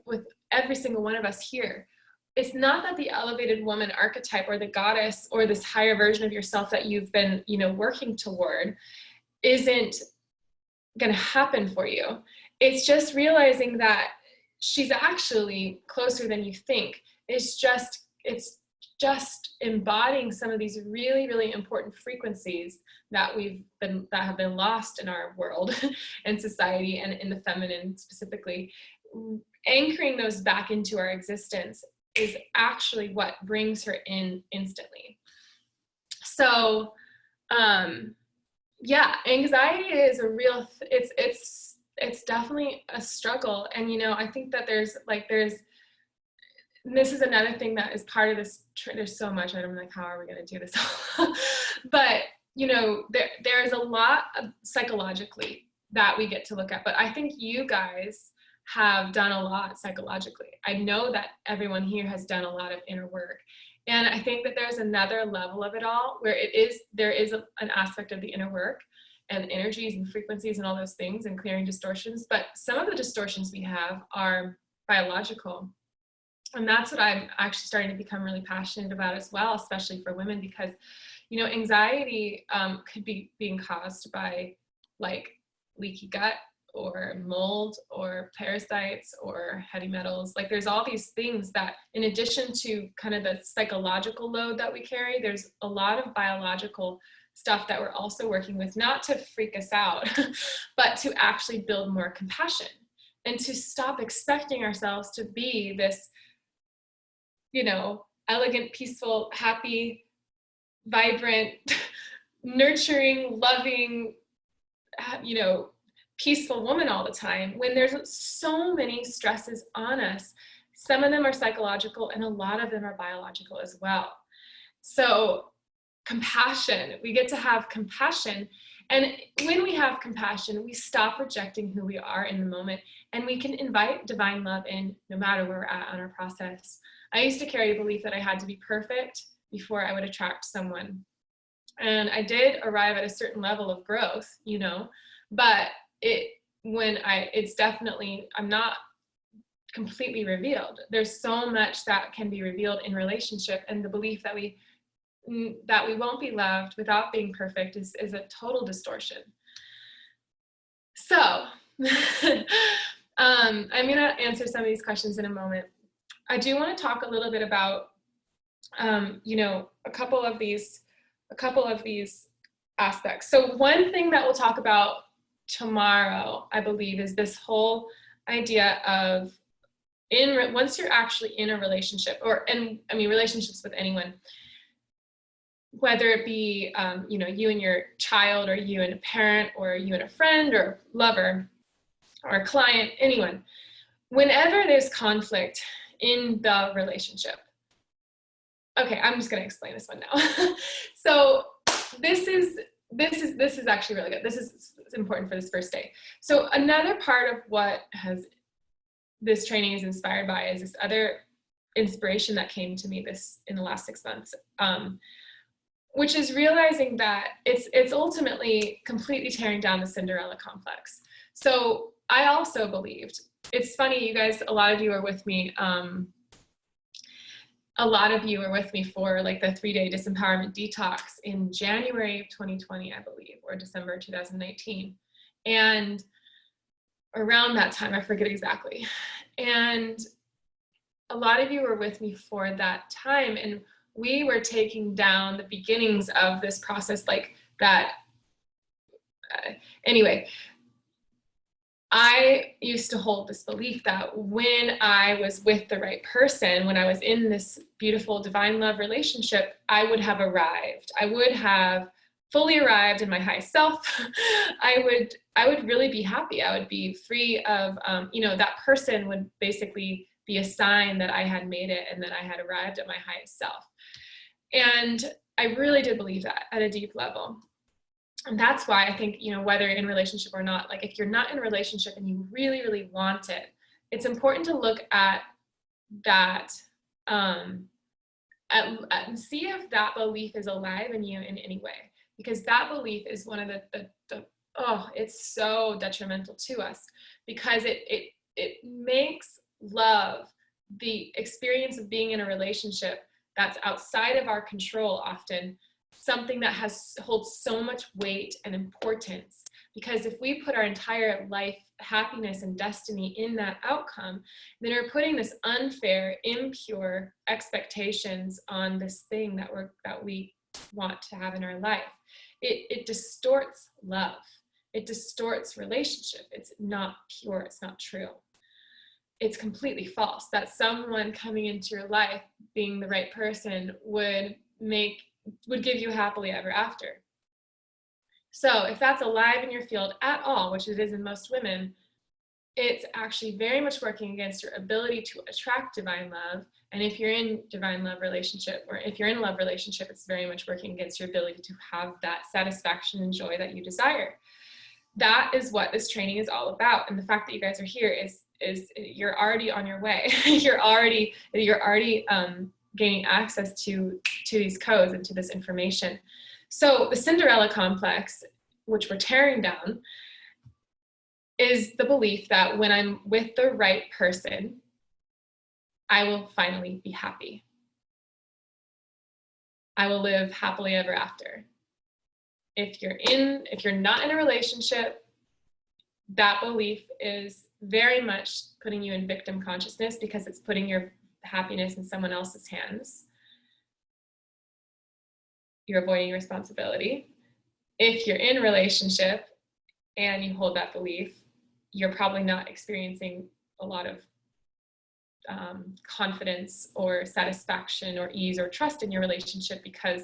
every single one of us here. It's not that the elevated woman archetype or the goddess or this higher version of yourself that you've been, you know, working toward isn't going to happen for you. It's just realizing that she's actually closer than you think. It's just embodying some of these really, really important frequencies that have been lost in our world and society, and in the feminine specifically. Anchoring those back into our existence is actually what brings her in instantly. So yeah, anxiety is a real, it's definitely a struggle. And, you know, I think that this is another thing that is part of this, there's so much, I'm like, how are we going to do this? But, you know, there's a lot of psychologically that we get to look at, but I think you guys have done a lot psychologically. I know that everyone here has done a lot of inner work. And I think that there's another level of it all where there is an aspect of the inner work and energies and frequencies and all those things and clearing distortions. But some of the distortions we have are biological. And that's what I'm actually starting to become really passionate about as well, especially for women, because, you know, anxiety could be being caused by like leaky gut. or mold or parasites or heavy metals. Like there's all these things that, in addition to kind of the psychological load that we carry, there's a lot of biological stuff that we're also working with, not to freak us out, but to actually build more compassion and to stop expecting ourselves to be this, you know, elegant, peaceful, happy, vibrant, nurturing, loving, you know, peaceful woman all the time, when there's so many stresses on us. Some of them are psychological and a lot of them are biological as well. So compassion, we get to have compassion. And when we have compassion, we stop rejecting who we are in the moment, and we can invite divine love in no matter where we're at on our process. I used to carry the belief that I had to be perfect before I would attract someone. And I did arrive at a certain level of growth, you know, but it's definitely, I'm not completely revealed. There's so much that can be revealed in relationship, and the belief that we won't be loved without being perfect is a total distortion. So I'm going to answer some of these questions in a moment. I do want to talk a little bit about, you know, a couple of these aspects. So one thing that we'll talk about tomorrow, I believe, is this whole idea of once you're actually in a relationship, relationships with anyone, whether it be, you know, you and your child, or you and a parent, or you and a friend, or lover, or a client, anyone, whenever there's conflict in the relationship. Okay, I'm just going to explain this one now. So this is actually really good. This is important for this first day. So another part of what this training is inspired by is this other inspiration that came to me in the last 6 months, which is realizing that it's ultimately completely tearing down the Cinderella complex. So I also believed, it's funny, you guys, a lot of you are with me for like the 3-day disempowerment detox in January of 2020, I believe, or December 2019. And around that time, I forget exactly. And a lot of you were with me for that time, and we were taking down the beginnings of this process, like that. Anyway, I used to hold this belief that when I was with the right person, when I was in this beautiful divine love relationship, I would have arrived. I would have fully arrived in my high self. I would really be happy. I would be free of, you know, that person would basically be a sign that I had made it and that I had arrived at my highest self. And I really did believe that at a deep level. And that's why I think, you know, whether you're in a relationship or not, like if you're not in a relationship and you really, really want it, it's important to look at that, and see if that belief is alive in you in any way, because that belief is one of it's so detrimental to us, because it makes love, the experience of being in a relationship that's outside of our control, often something that holds so much weight and importance. Because if we put our entire life, happiness, and destiny in that outcome, then we're putting this unfair, impure expectations on this thing that we want to have in our life. It distorts love. It distorts relationship. It's not pure. It's not true. It's completely false that someone coming into your life, being the right person, would give you happily ever after. So if that's alive in your field at all, which it is in most women, it's actually very much working against your ability to attract divine love. And if you're in divine love relationship, or if you're in a love relationship, it's very much working against your ability to have that satisfaction and joy that you desire. That is what this training is all about. And the fact that you guys are here is you're already on your way. you're already gaining access to these codes and to this information. So the Cinderella complex, which we're tearing down, is the belief that when I'm with the right person, I will finally be happy. I will live happily ever after. If you're not in a relationship, that belief is very much putting you in victim consciousness because it's putting your happiness in someone else's hands. You're avoiding responsibility. If you're in a relationship and you hold that belief, you're probably not experiencing a lot of confidence or satisfaction or ease or trust in your relationship, because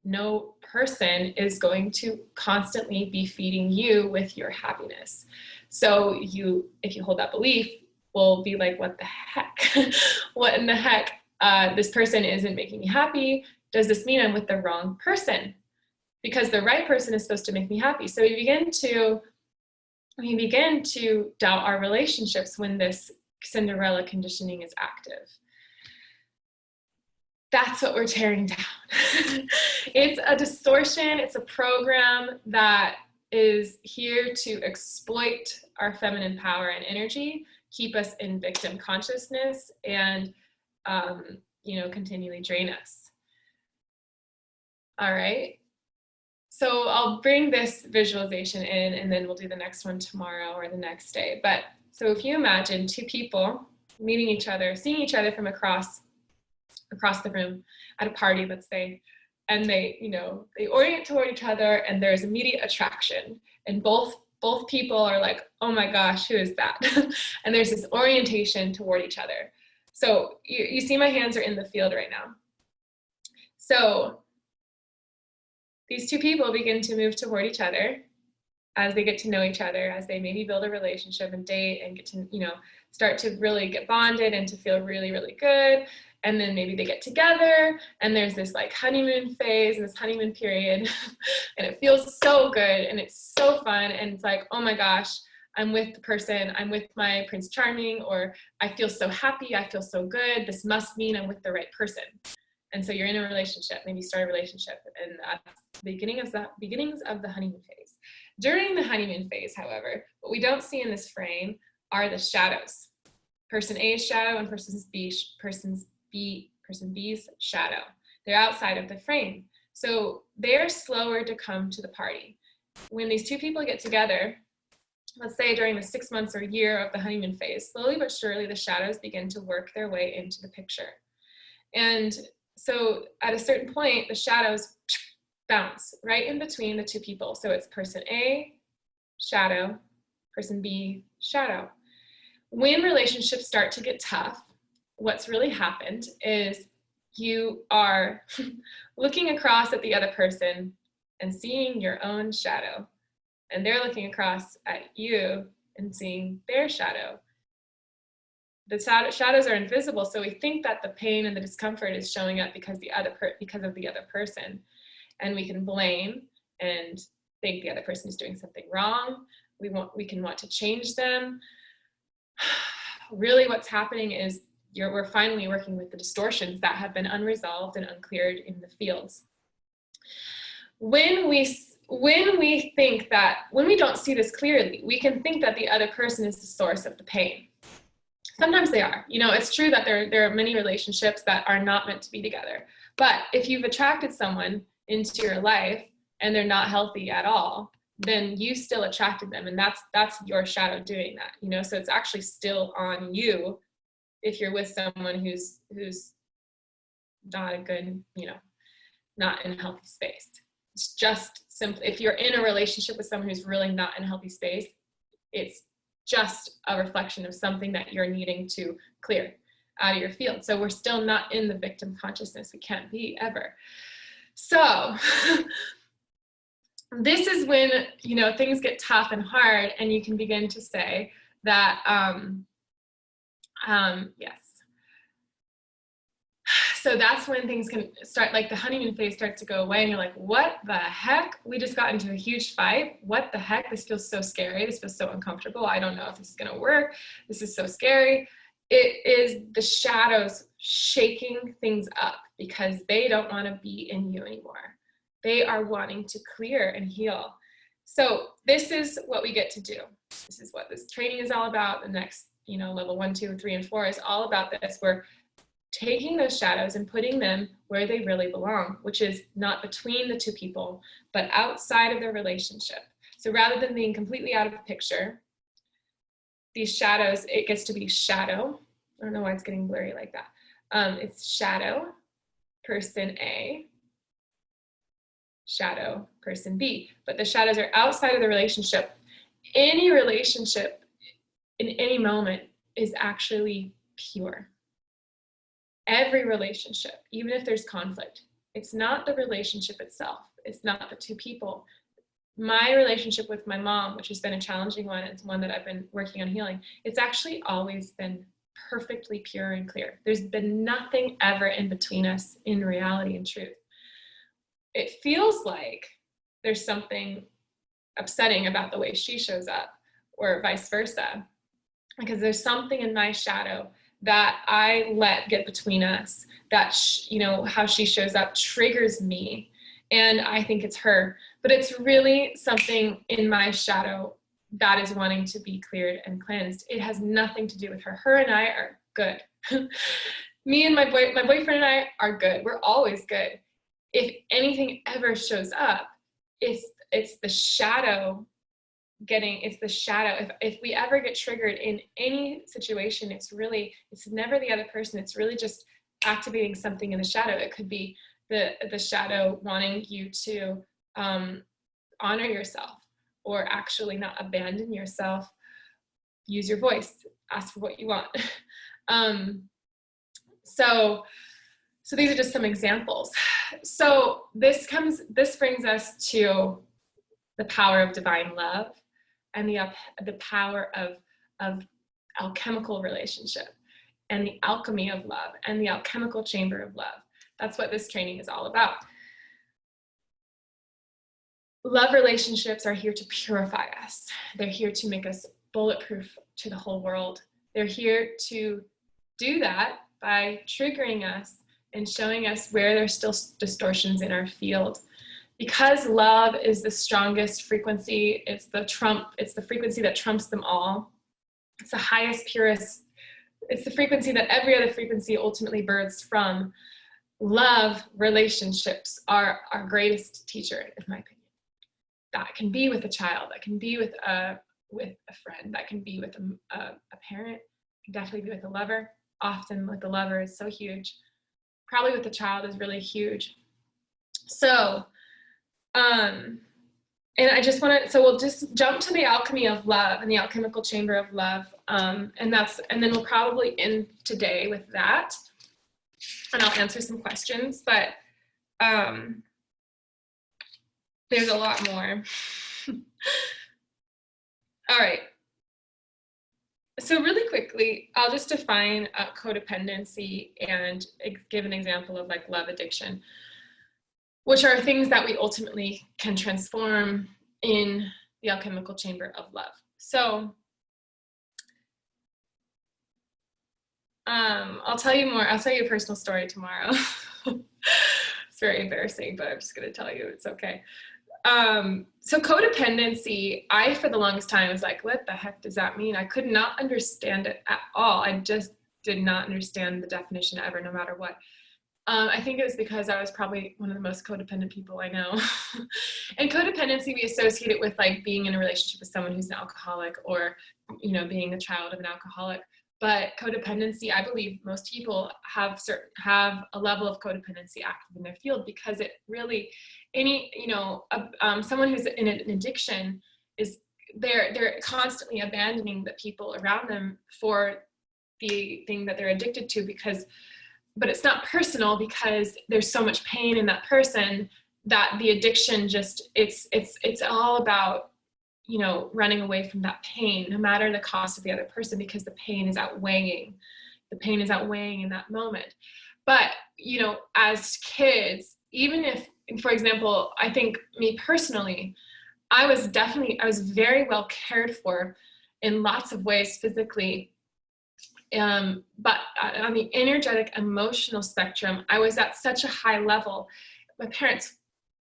no person is going to constantly be feeding you with your happiness. So if you hold that belief, will be like, what the heck? What in the heck? This person isn't making me happy. Does this mean I'm with the wrong person? Because the right person is supposed to make me happy. So we begin to doubt our relationships when this Cinderella conditioning is active. That's what we're tearing down. It's a distortion, it's a program that is here to exploit our feminine power and energy, keep us in victim consciousness, and continually drain us. All right. So I'll bring this visualization in, and then we'll do the next one tomorrow or the next day. But so if you imagine two people meeting each other, seeing each other from across the room at a party, let's say, and they orient toward each other, and there's immediate attraction, and both people are like, oh my gosh, who is that? And there's this orientation toward each other. So you see my hands are in the field right now. So these two people begin to move toward each other as they get to know each other, as they maybe build a relationship and date and get to, start to really get bonded and to feel really, really good. And then maybe they get together, and there's this like honeymoon phase and this honeymoon period, and it feels so good and it's so fun. And it's like, oh my gosh, I'm with the person, I'm with my Prince Charming, or I feel so happy, I feel so good. This must mean I'm with the right person. And so you're in a relationship, maybe you start a relationship, and that's the beginnings of the honeymoon phase. During the honeymoon phase, however, what we don't see in this frame are the shadows. Person A's shadow and person B's shadow. They're outside of the frame. So they're slower to come to the party. When these two people get together, let's say during the 6 months or year of the honeymoon phase, slowly but surely the shadows begin to work their way into the picture. And so at a certain point, the shadows bounce right in between the two people. So it's person A, shadow, person B, shadow. When relationships start to get tough, what's really happened is you are looking across at the other person and seeing your own shadow, and they're looking across at you and seeing their shadow. The shadows are invisible, so we think that the pain and the discomfort is showing up because of the other person, and we can blame and think the other person is doing something wrong. We can want to change them. Really, what's happening is we're finally working with the distortions that have been unresolved and uncleared in the fields. When we think that, when we don't see this clearly, we can think that the other person is the source of the pain. Sometimes they are. It's true that there are many relationships that are not meant to be together. But if you've attracted someone into your life and they're not healthy at all, then you still attracted them, and that's your shadow doing that. So it's actually still on you if you're with someone who's not a good, not in a healthy space. It's just simply, if you're in a relationship with someone who's really not in a healthy space, it's just a reflection of something that you're needing to clear out of your field. So we're still not in the victim consciousness. We can't be ever. So this is when, things get tough and hard, and you can begin to say that, yes. So that's when things can start, like the honeymoon phase starts to go away, and you're like, what the heck? We just got into a huge fight. What the heck? This feels so scary. This feels so uncomfortable. I don't know if this is going to work. This is so scary. It is the shadows shaking things up because they don't want to be in you anymore. They are wanting to clear and heal. So this is what we get to do. This is what this training is all about. The next, level 1, 2, 3, and 4 is all about this. We're taking those shadows and putting them where they really belong, which is not between the two people, but outside of their relationship. So rather than being completely out of the picture, these shadows, it gets to be shadow. I don't know why it's getting blurry like that. It's shadow, person A, shadow, person B. But the shadows are outside of the relationship. Any relationship in any moment is actually pure. Every relationship, even if there's conflict, it's not the relationship itself. It's not the two people. My relationship with my mom, which has been a challenging one, it's one that I've been working on healing, it's actually always been perfectly pure and clear. There's been nothing ever in between us in reality and truth. It feels like there's something upsetting about the way she shows up, or vice versa, because there's something in my shadow that I let get between us, that how she shows up triggers me, and I think it's her, but it's really something in my shadow that is wanting to be cleared and cleansed. It has nothing to do with her. Her and I are good. Me and my boyfriend and I are good. We're always good. If anything ever shows up, it's the shadow it's the shadow. If we ever get triggered in any situation, it's never the other person. It's really just activating something in the shadow. It could be the shadow wanting you to honor yourself, or actually not abandon yourself. Use your voice, ask for what you want. So these are just some examples. So this brings us to the power of divine love, and the power of alchemical relationship, and the alchemy of love, and the alchemical chamber of love. That's what this training is all about. Love relationships are here to purify us. They're here to make us bulletproof to the whole world. They're here to do that by triggering us and showing us where there's still distortions in our field. Because love is the strongest frequency, it's the frequency that trumps them all. It's the highest, purest, it's the frequency that every other frequency ultimately births from. Love relationships are our greatest teacher, in my opinion. That can be with a child, that can be with a friend, that can be with a parent, can definitely be with a lover. Often with the lover is so huge. Probably with the child is really huge. So, and I just want to, so we'll just jump to the alchemy of love and the alchemical chamber of love. And then we'll probably end today with that. And I'll answer some questions, but there's a lot more. All right. So really quickly, I'll just define codependency and give an example of like love addiction, which are things that we ultimately can transform in the alchemical chamber of love. So I'll tell you more. I'll tell you a personal story tomorrow. It's very embarrassing, but I'm just going to tell you it's okay. So codependency, I, for the longest time, was like, what the heck does that mean? I could not understand it at all. I just did not understand the definition ever, no matter what. I think it was because I was probably one of the most codependent people I know. And codependency, we associate it with like being in a relationship with someone who's an alcoholic, or, being the child of an alcoholic. But codependency, I believe most people have a level of codependency active in their field, because it really, someone who's in an addiction they're constantly abandoning the people around them for the thing that they're addicted to, but it's not personal, because there's so much pain in that person that the addiction it's all about, running away from that pain, no matter the cost of the other person, because the pain is outweighing in that moment. But, as kids, even if, for example, I think me personally, I was very well cared for in lots of ways physically. But on the energetic, emotional spectrum, I was at such a high level. My parents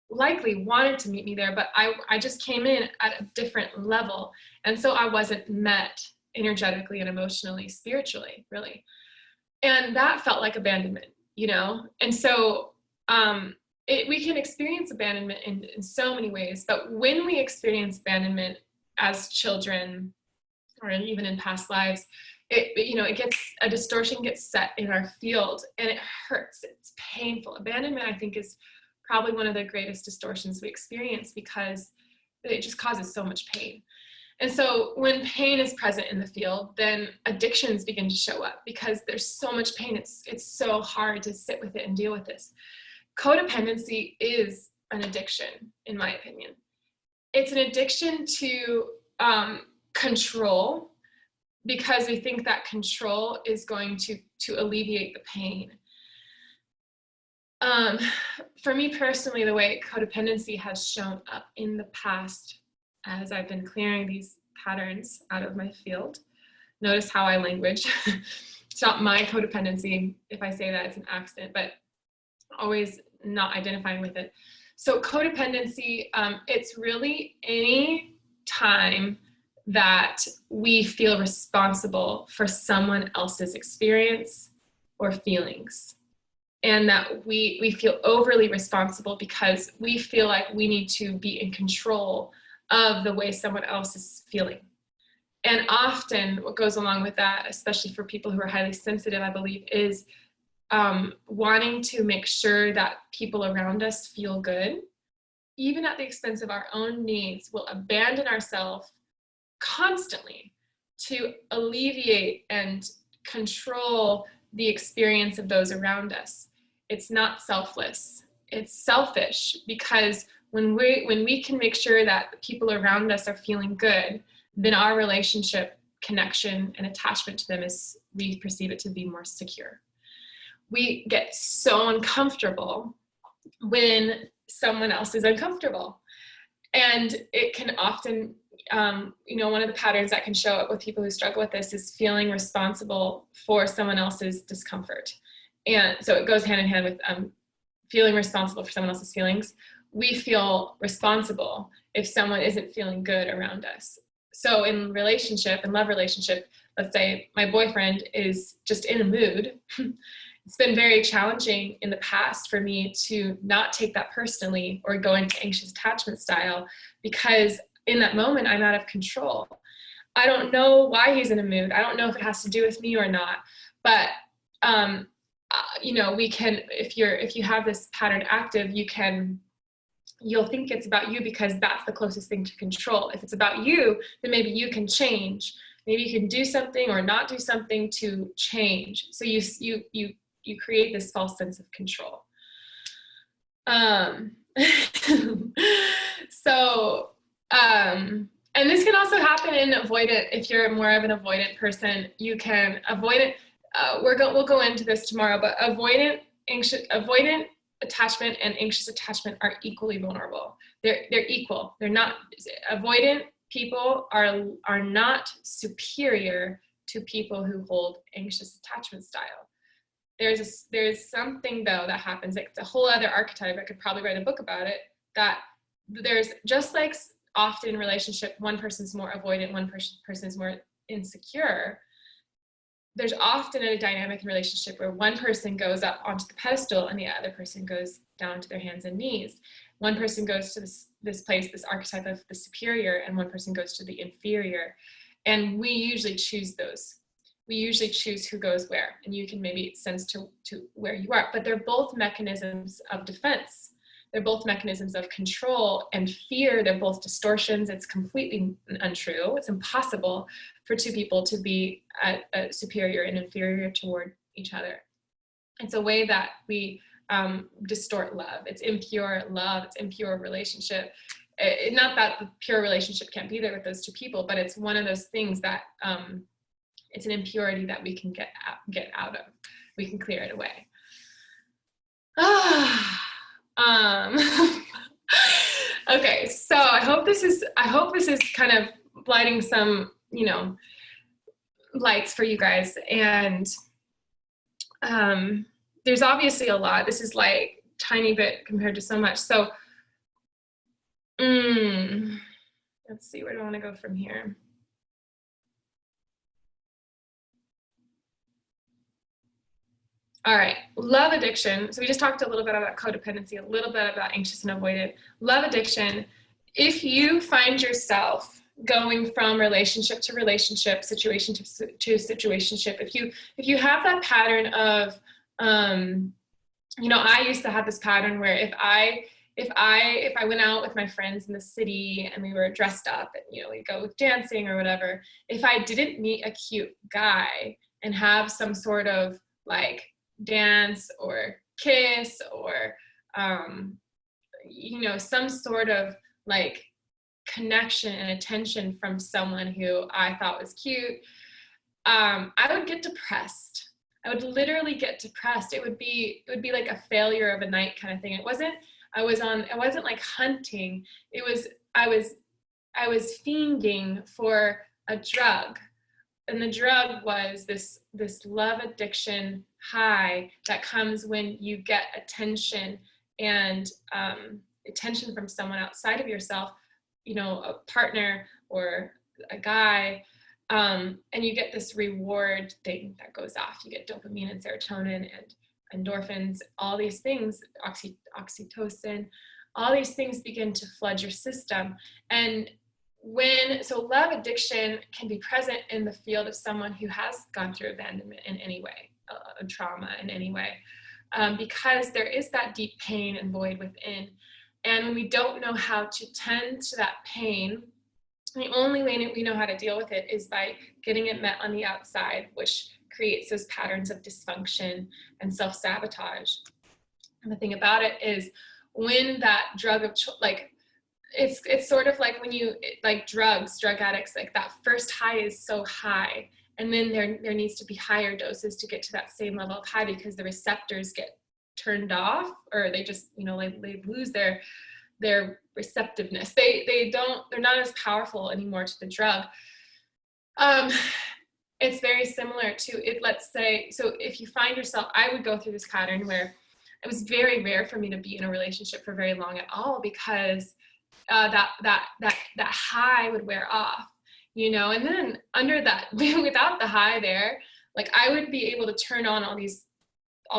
likely wanted to meet me there, but I just came in at a different level. And so I wasn't met energetically and emotionally, spiritually, really. And that felt like abandonment, And so we can experience abandonment in so many ways. But when we experience abandonment as children, or even in past lives, it gets, a distortion gets set in our field, and it hurts. It's painful. Abandonment, I think, is probably one of the greatest distortions we experience because it just causes so much pain. And so when pain is present in the field, then addictions begin to show up because there's so much pain. It's so hard to sit with it and deal with this. Codependency is an addiction, in my opinion. It's an addiction to control, because we think that control is going to alleviate the pain. For me personally, the way codependency has shown up in the past, as I've been clearing these patterns out of my field, notice how I language. It's not my codependency. If I say that, it's an accident, but always not identifying with it. So codependency, it's really any time that we feel responsible for someone else's experience or feelings, and that we feel overly responsible because we feel like we need to be in control of the way someone else is feeling. And often what goes along with that, especially for people who are highly sensitive, I believe, is wanting to make sure that people around us feel good, even at the expense of our own needs. We'll abandon ourselves constantly to alleviate and control the experience of those around us. It's not selfless, it's selfish, because when we can make sure that the people around us are feeling good, then our relationship, connection, and attachment to them is, we perceive it to be more secure. We get so uncomfortable when someone else is uncomfortable. And it can often, one of the patterns that can show up with people who struggle with this is feeling responsible for someone else's discomfort. And so it goes hand in hand with feeling responsible for someone else's feelings. We feel responsible if someone isn't feeling good around us. So in love relationship, let's say my boyfriend is just in a mood. It's been very challenging in the past for me to not take that personally or go into anxious attachment style, because in that moment I'm out of control. I don't know why he's in a mood. I don't know if it has to do with me or not, but we can, if you have this pattern active, you'll think it's about you because that's the closest thing to control. If it's about you, then maybe you can change. Maybe you can do something or not do something to change. So you create this false sense of control. And this can also happen in avoidant. If you're more of an avoidant person, you can avoid it. We'll go into this tomorrow, but avoidant attachment and anxious attachment are equally vulnerable. They're equal. They're not, avoidant people are not superior to people who hold anxious attachment style. There's something though that happens. Like, it's a whole other archetype. I could probably write a book about it. That there's, just like often in relationship, one person's more avoidant, one person's more insecure. There's often a dynamic in relationship where one person goes up onto the pedestal and the other person goes down to their hands and knees. One person goes to this place, this archetype of the superior, and one person goes to the inferior. And we usually choose those. We usually choose who goes where, and you can maybe sense to where you are, but they're both mechanisms of defense. They're both mechanisms of control and fear. They're both distortions. It's completely untrue. It's impossible for two people to be superior and inferior toward each other. It's a way that we distort love. It's impure love. It's impure relationship. Not that the pure relationship can't be there with those two people, but it's one of those things that it's an impurity that we can get out of. We can clear it away. Okay, so I hope this is kind of lighting some, lights for you guys. And there's obviously a lot. This is like tiny bit compared to so much. So let's see, where do I want to go from here? All right, love addiction. So we just talked a little bit about codependency, a little bit about anxious and avoidant. Love addiction. If you find yourself going from relationship to relationship, situation to situationship, if you have that pattern of, you know, I used to have this pattern where if I went out with my friends in the city and we were dressed up and, you know, we'd go dancing or whatever, if I didn't meet a cute guy and have some sort of like dance or kiss or, you know, some sort of like connection and attention from someone who I thought was cute, I would get depressed. I would literally get depressed. It would be like a failure of a night kind of thing. It wasn't like hunting. I was fiending for a drug. And the drug was this love addiction high that comes when you get attention and attention from someone outside of yourself, you know, a partner or a guy, and you get this reward thing that goes off. You get dopamine and serotonin and endorphins, all these things, oxytocin, all these things begin to flood your system. And so love addiction can be present in the field of someone who has gone through abandonment in any way, trauma in any way, because there is that deep pain and void within. And when we don't know how to tend to that pain, the only way we know how to deal with it is by getting it met on the outside, which creates those patterns of dysfunction and self-sabotage. And the thing about it is, when that drug of like, it's sort of like when you like drug addicts, like that first high is so high, and then there needs to be higher doses to get to that same level of high, because the receptors get turned off, or they just, you know, like they lose their receptiveness. They're not as powerful anymore to the drug. It's very similar to it. Let's say, so if you find yourself, I would go through this pattern where it was very rare for me to be in a relationship for very long at all, because that high would wear off, you know, and then under that, without the high there, like I would be able to turn on all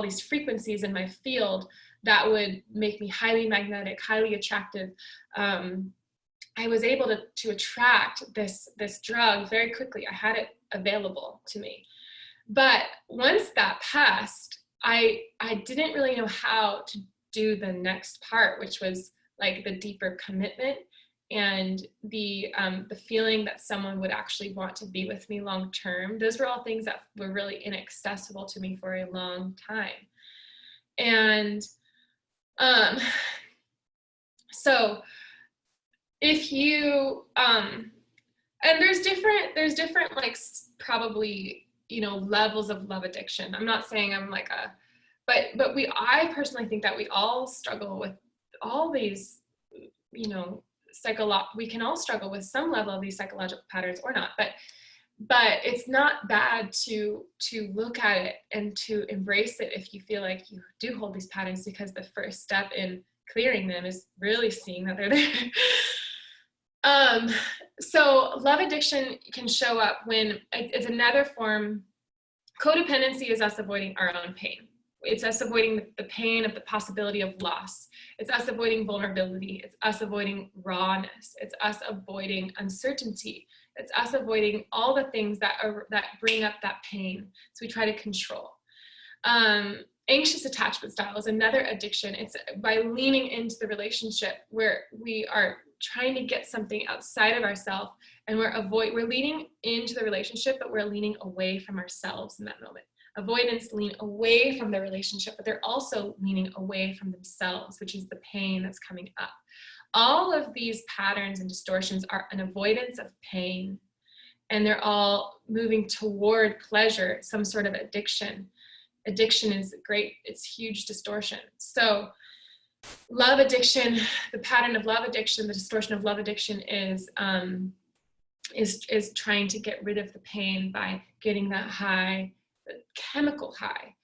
these frequencies in my field that would make me highly magnetic, highly attractive. I was able to attract this drug very quickly. I had it available to me. But once that passed, I didn't really know how to do the next part, which was like the deeper commitment and the feeling that someone would actually want to be with me long term. Those were all things that were really inaccessible to me for a long time. And so if you and there's different like probably, you know, levels of love addiction. I'm not saying I'm like but I personally think that we all struggle with all these, you know, we can all struggle with some level of these psychological patterns or not, but it's not bad to look at it and to embrace it if you feel like you do hold these patterns, because the first step in clearing them is really seeing that they're there. So love addiction can show up when it's another form. Codependency is us avoiding our own pain. It's us avoiding the pain of the possibility of loss. It's us avoiding vulnerability. It's us avoiding rawness. It's us avoiding uncertainty. It's us avoiding all the things that bring up that pain. So we try to control. Anxious attachment style is another addiction. It's by leaning into the relationship where we are trying to get something outside of ourselves, and we're leaning into the relationship, but we're leaning away from ourselves in that moment. Avoidance lean away from the relationship, but they're also leaning away from themselves, which is the pain that's coming up. All of these patterns and distortions are an avoidance of pain, and they're all moving toward pleasure, some sort of addiction. Addiction is great, it's huge distortion. So love addiction, the pattern of love addiction, the distortion of love addiction is trying to get rid of the pain by getting that high, the chemical high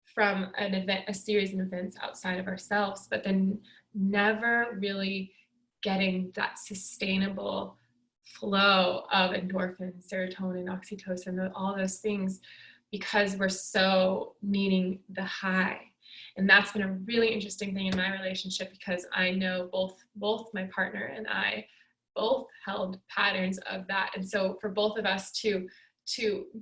from an event, a series of events outside of ourselves, but then never really getting that sustainable flow of endorphins, serotonin, oxytocin, all those things, because we're so needing the high. And that's been a really interesting thing in my relationship, because I know both my partner and I both held patterns of that. And so for both of us to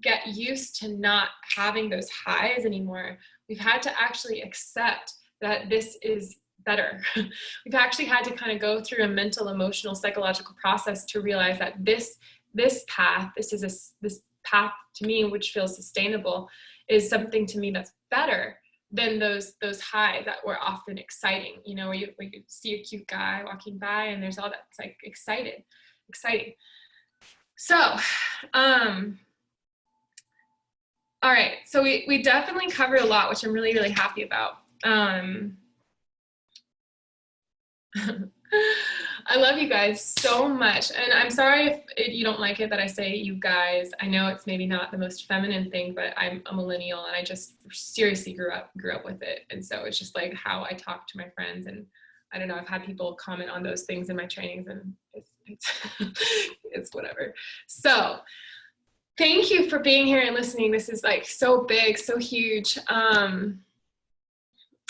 get used to not having those highs anymore, we've had to actually accept that this is better. We've actually had to kind of go through a mental, emotional, psychological process to realize that this path, this path to me, which feels sustainable, is something to me that's better than those highs that were often exciting. You know, where you see a cute guy walking by and there's all that, it's like exciting. So, all right, so we definitely covered a lot, which I'm really, really happy about. I love you guys so much, and I'm sorry if you don't like it that I say you guys. I know it's maybe not the most feminine thing, but I'm a millennial and I just seriously grew up with it, and so it's just like how I talk to my friends. And I don't know, I've had people comment on those things in my trainings, and it's it's whatever. So thank you for being here and listening. This is like so big, so huge.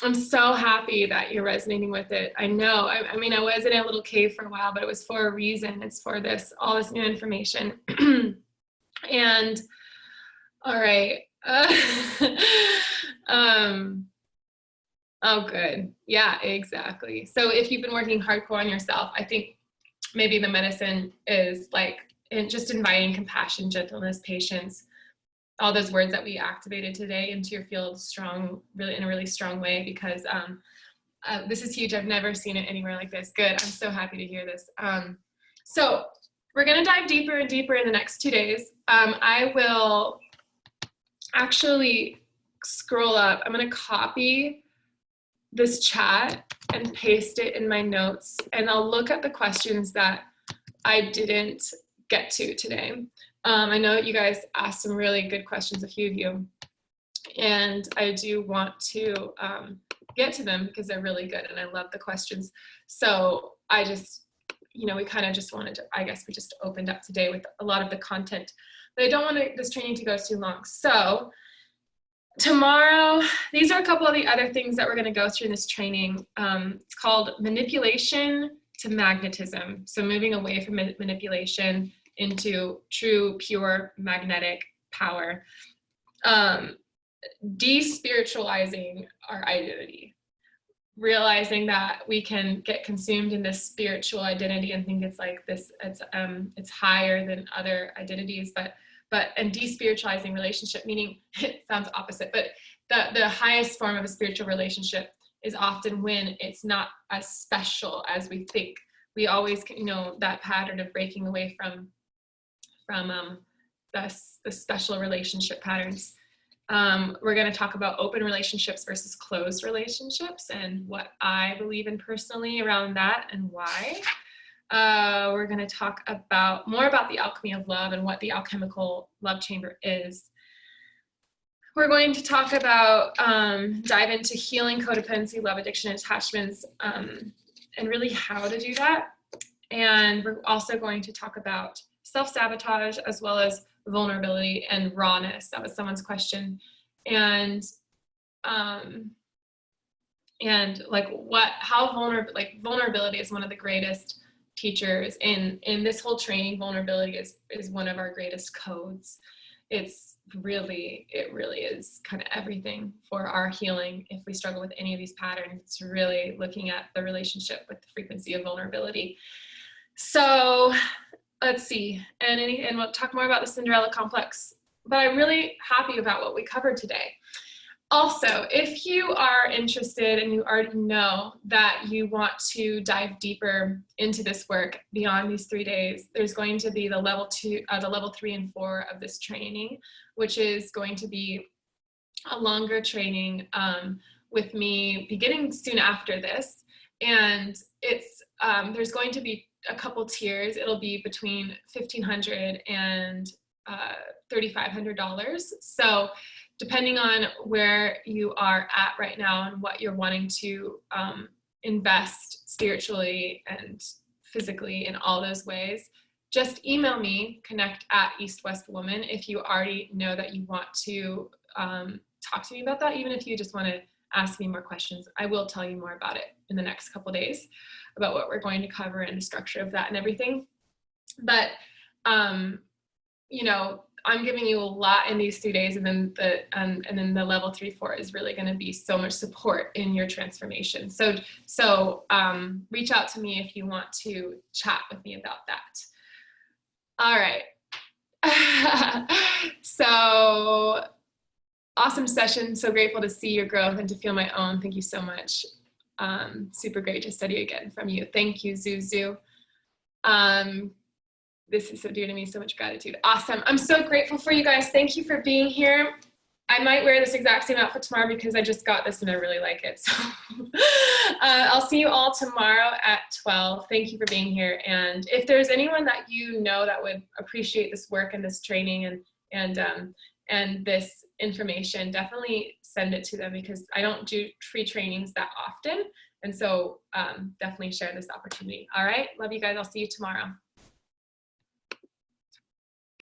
I'm so happy that you're resonating with it. I know, I mean, I was in a little cave for a while, but it was for a reason. It's for all this new information. And all right. Oh, good. Yeah, exactly. So if you've been working hardcore on yourself, I think maybe the medicine is like just inviting compassion, gentleness, patience, all those words that we activated today into your field in a really strong way, because this is huge. I've never seen it anywhere like this. Good. I'm so happy to hear this. So we're going to dive deeper and deeper in the next 2 days. I will actually scroll up. I'm going to copy this chat and paste it in my notes, and I'll look at the questions that I didn't get to today. I know that you guys asked some really good questions, a few of you, and I do want to get to them because they're really good and I love the questions. So I just, we kind of just wanted to, I guess we just opened up today with a lot of the content, but I don't want this training to go too long. So tomorrow, these are a couple of the other things that we're going to go through in this training. It's called manipulation to magnetism. So moving away from manipulation into true, pure magnetic power. Despiritualizing our identity. Realizing that we can get consumed in this spiritual identity and think it's like this, it's higher than other identities, and despiritualizing relationship, meaning it sounds opposite, but the highest form of a spiritual relationship is often when it's not as special as we think. We always, that pattern of breaking away from the special relationship patterns. We're going to talk about open relationships versus closed relationships and what I believe in personally around that and why. We're going to talk more about the alchemy of love and what the alchemical love chamber is. We're going to talk about, dive into healing codependency, love addiction, attachments, and really how to do that. And we're also going to talk about self-sabotage as well as vulnerability and rawness. That was someone's question. And vulnerability is one of the greatest teachers in this whole training. Vulnerability is one of our greatest codes. It really is kind of everything for our healing. If we struggle with any of these patterns, it's really looking at the relationship with the frequency of vulnerability. So let's see, and we'll talk more about the Cinderella Complex, but I'm really happy about what we covered today. Also, if you are interested and you already know that you want to dive deeper into this work beyond these 3 days, there's going to be the level 3 and 4 of this training, which is going to be a longer training with me beginning soon after this. And it's there's going to be a couple tiers. It'll be between $1,500 and $3,500. So depending on where you are at right now and what you're wanting to invest spiritually and physically in all those ways, just email me, connect@EastWestWoman, if you already know that you want to talk to me about that. Even if you just want to ask me more questions, I will tell you more about it in the next couple days, about what we're going to cover and the structure of that and everything. But, you know, I'm giving you a lot in these 3 days, and then the level 3-4 is really going to be so much support in your transformation. So reach out to me if you want to chat with me about that. All right. So awesome session. So grateful to see your growth and to feel my own. Thank you so much. Super great to study again from you. Thank you, Zuzu. This is so dear to me, so much gratitude. Awesome. I'm so grateful for you guys. Thank you for being here. I might wear this exact same outfit tomorrow because I just got this and I really like it. So I'll see you all tomorrow at 12. Thank you for being here. And if there's anyone that you know that would appreciate this work and this training and this information, definitely send it to them, because I don't do free trainings that often. And so definitely share this opportunity. All right. Love you guys. I'll see you tomorrow.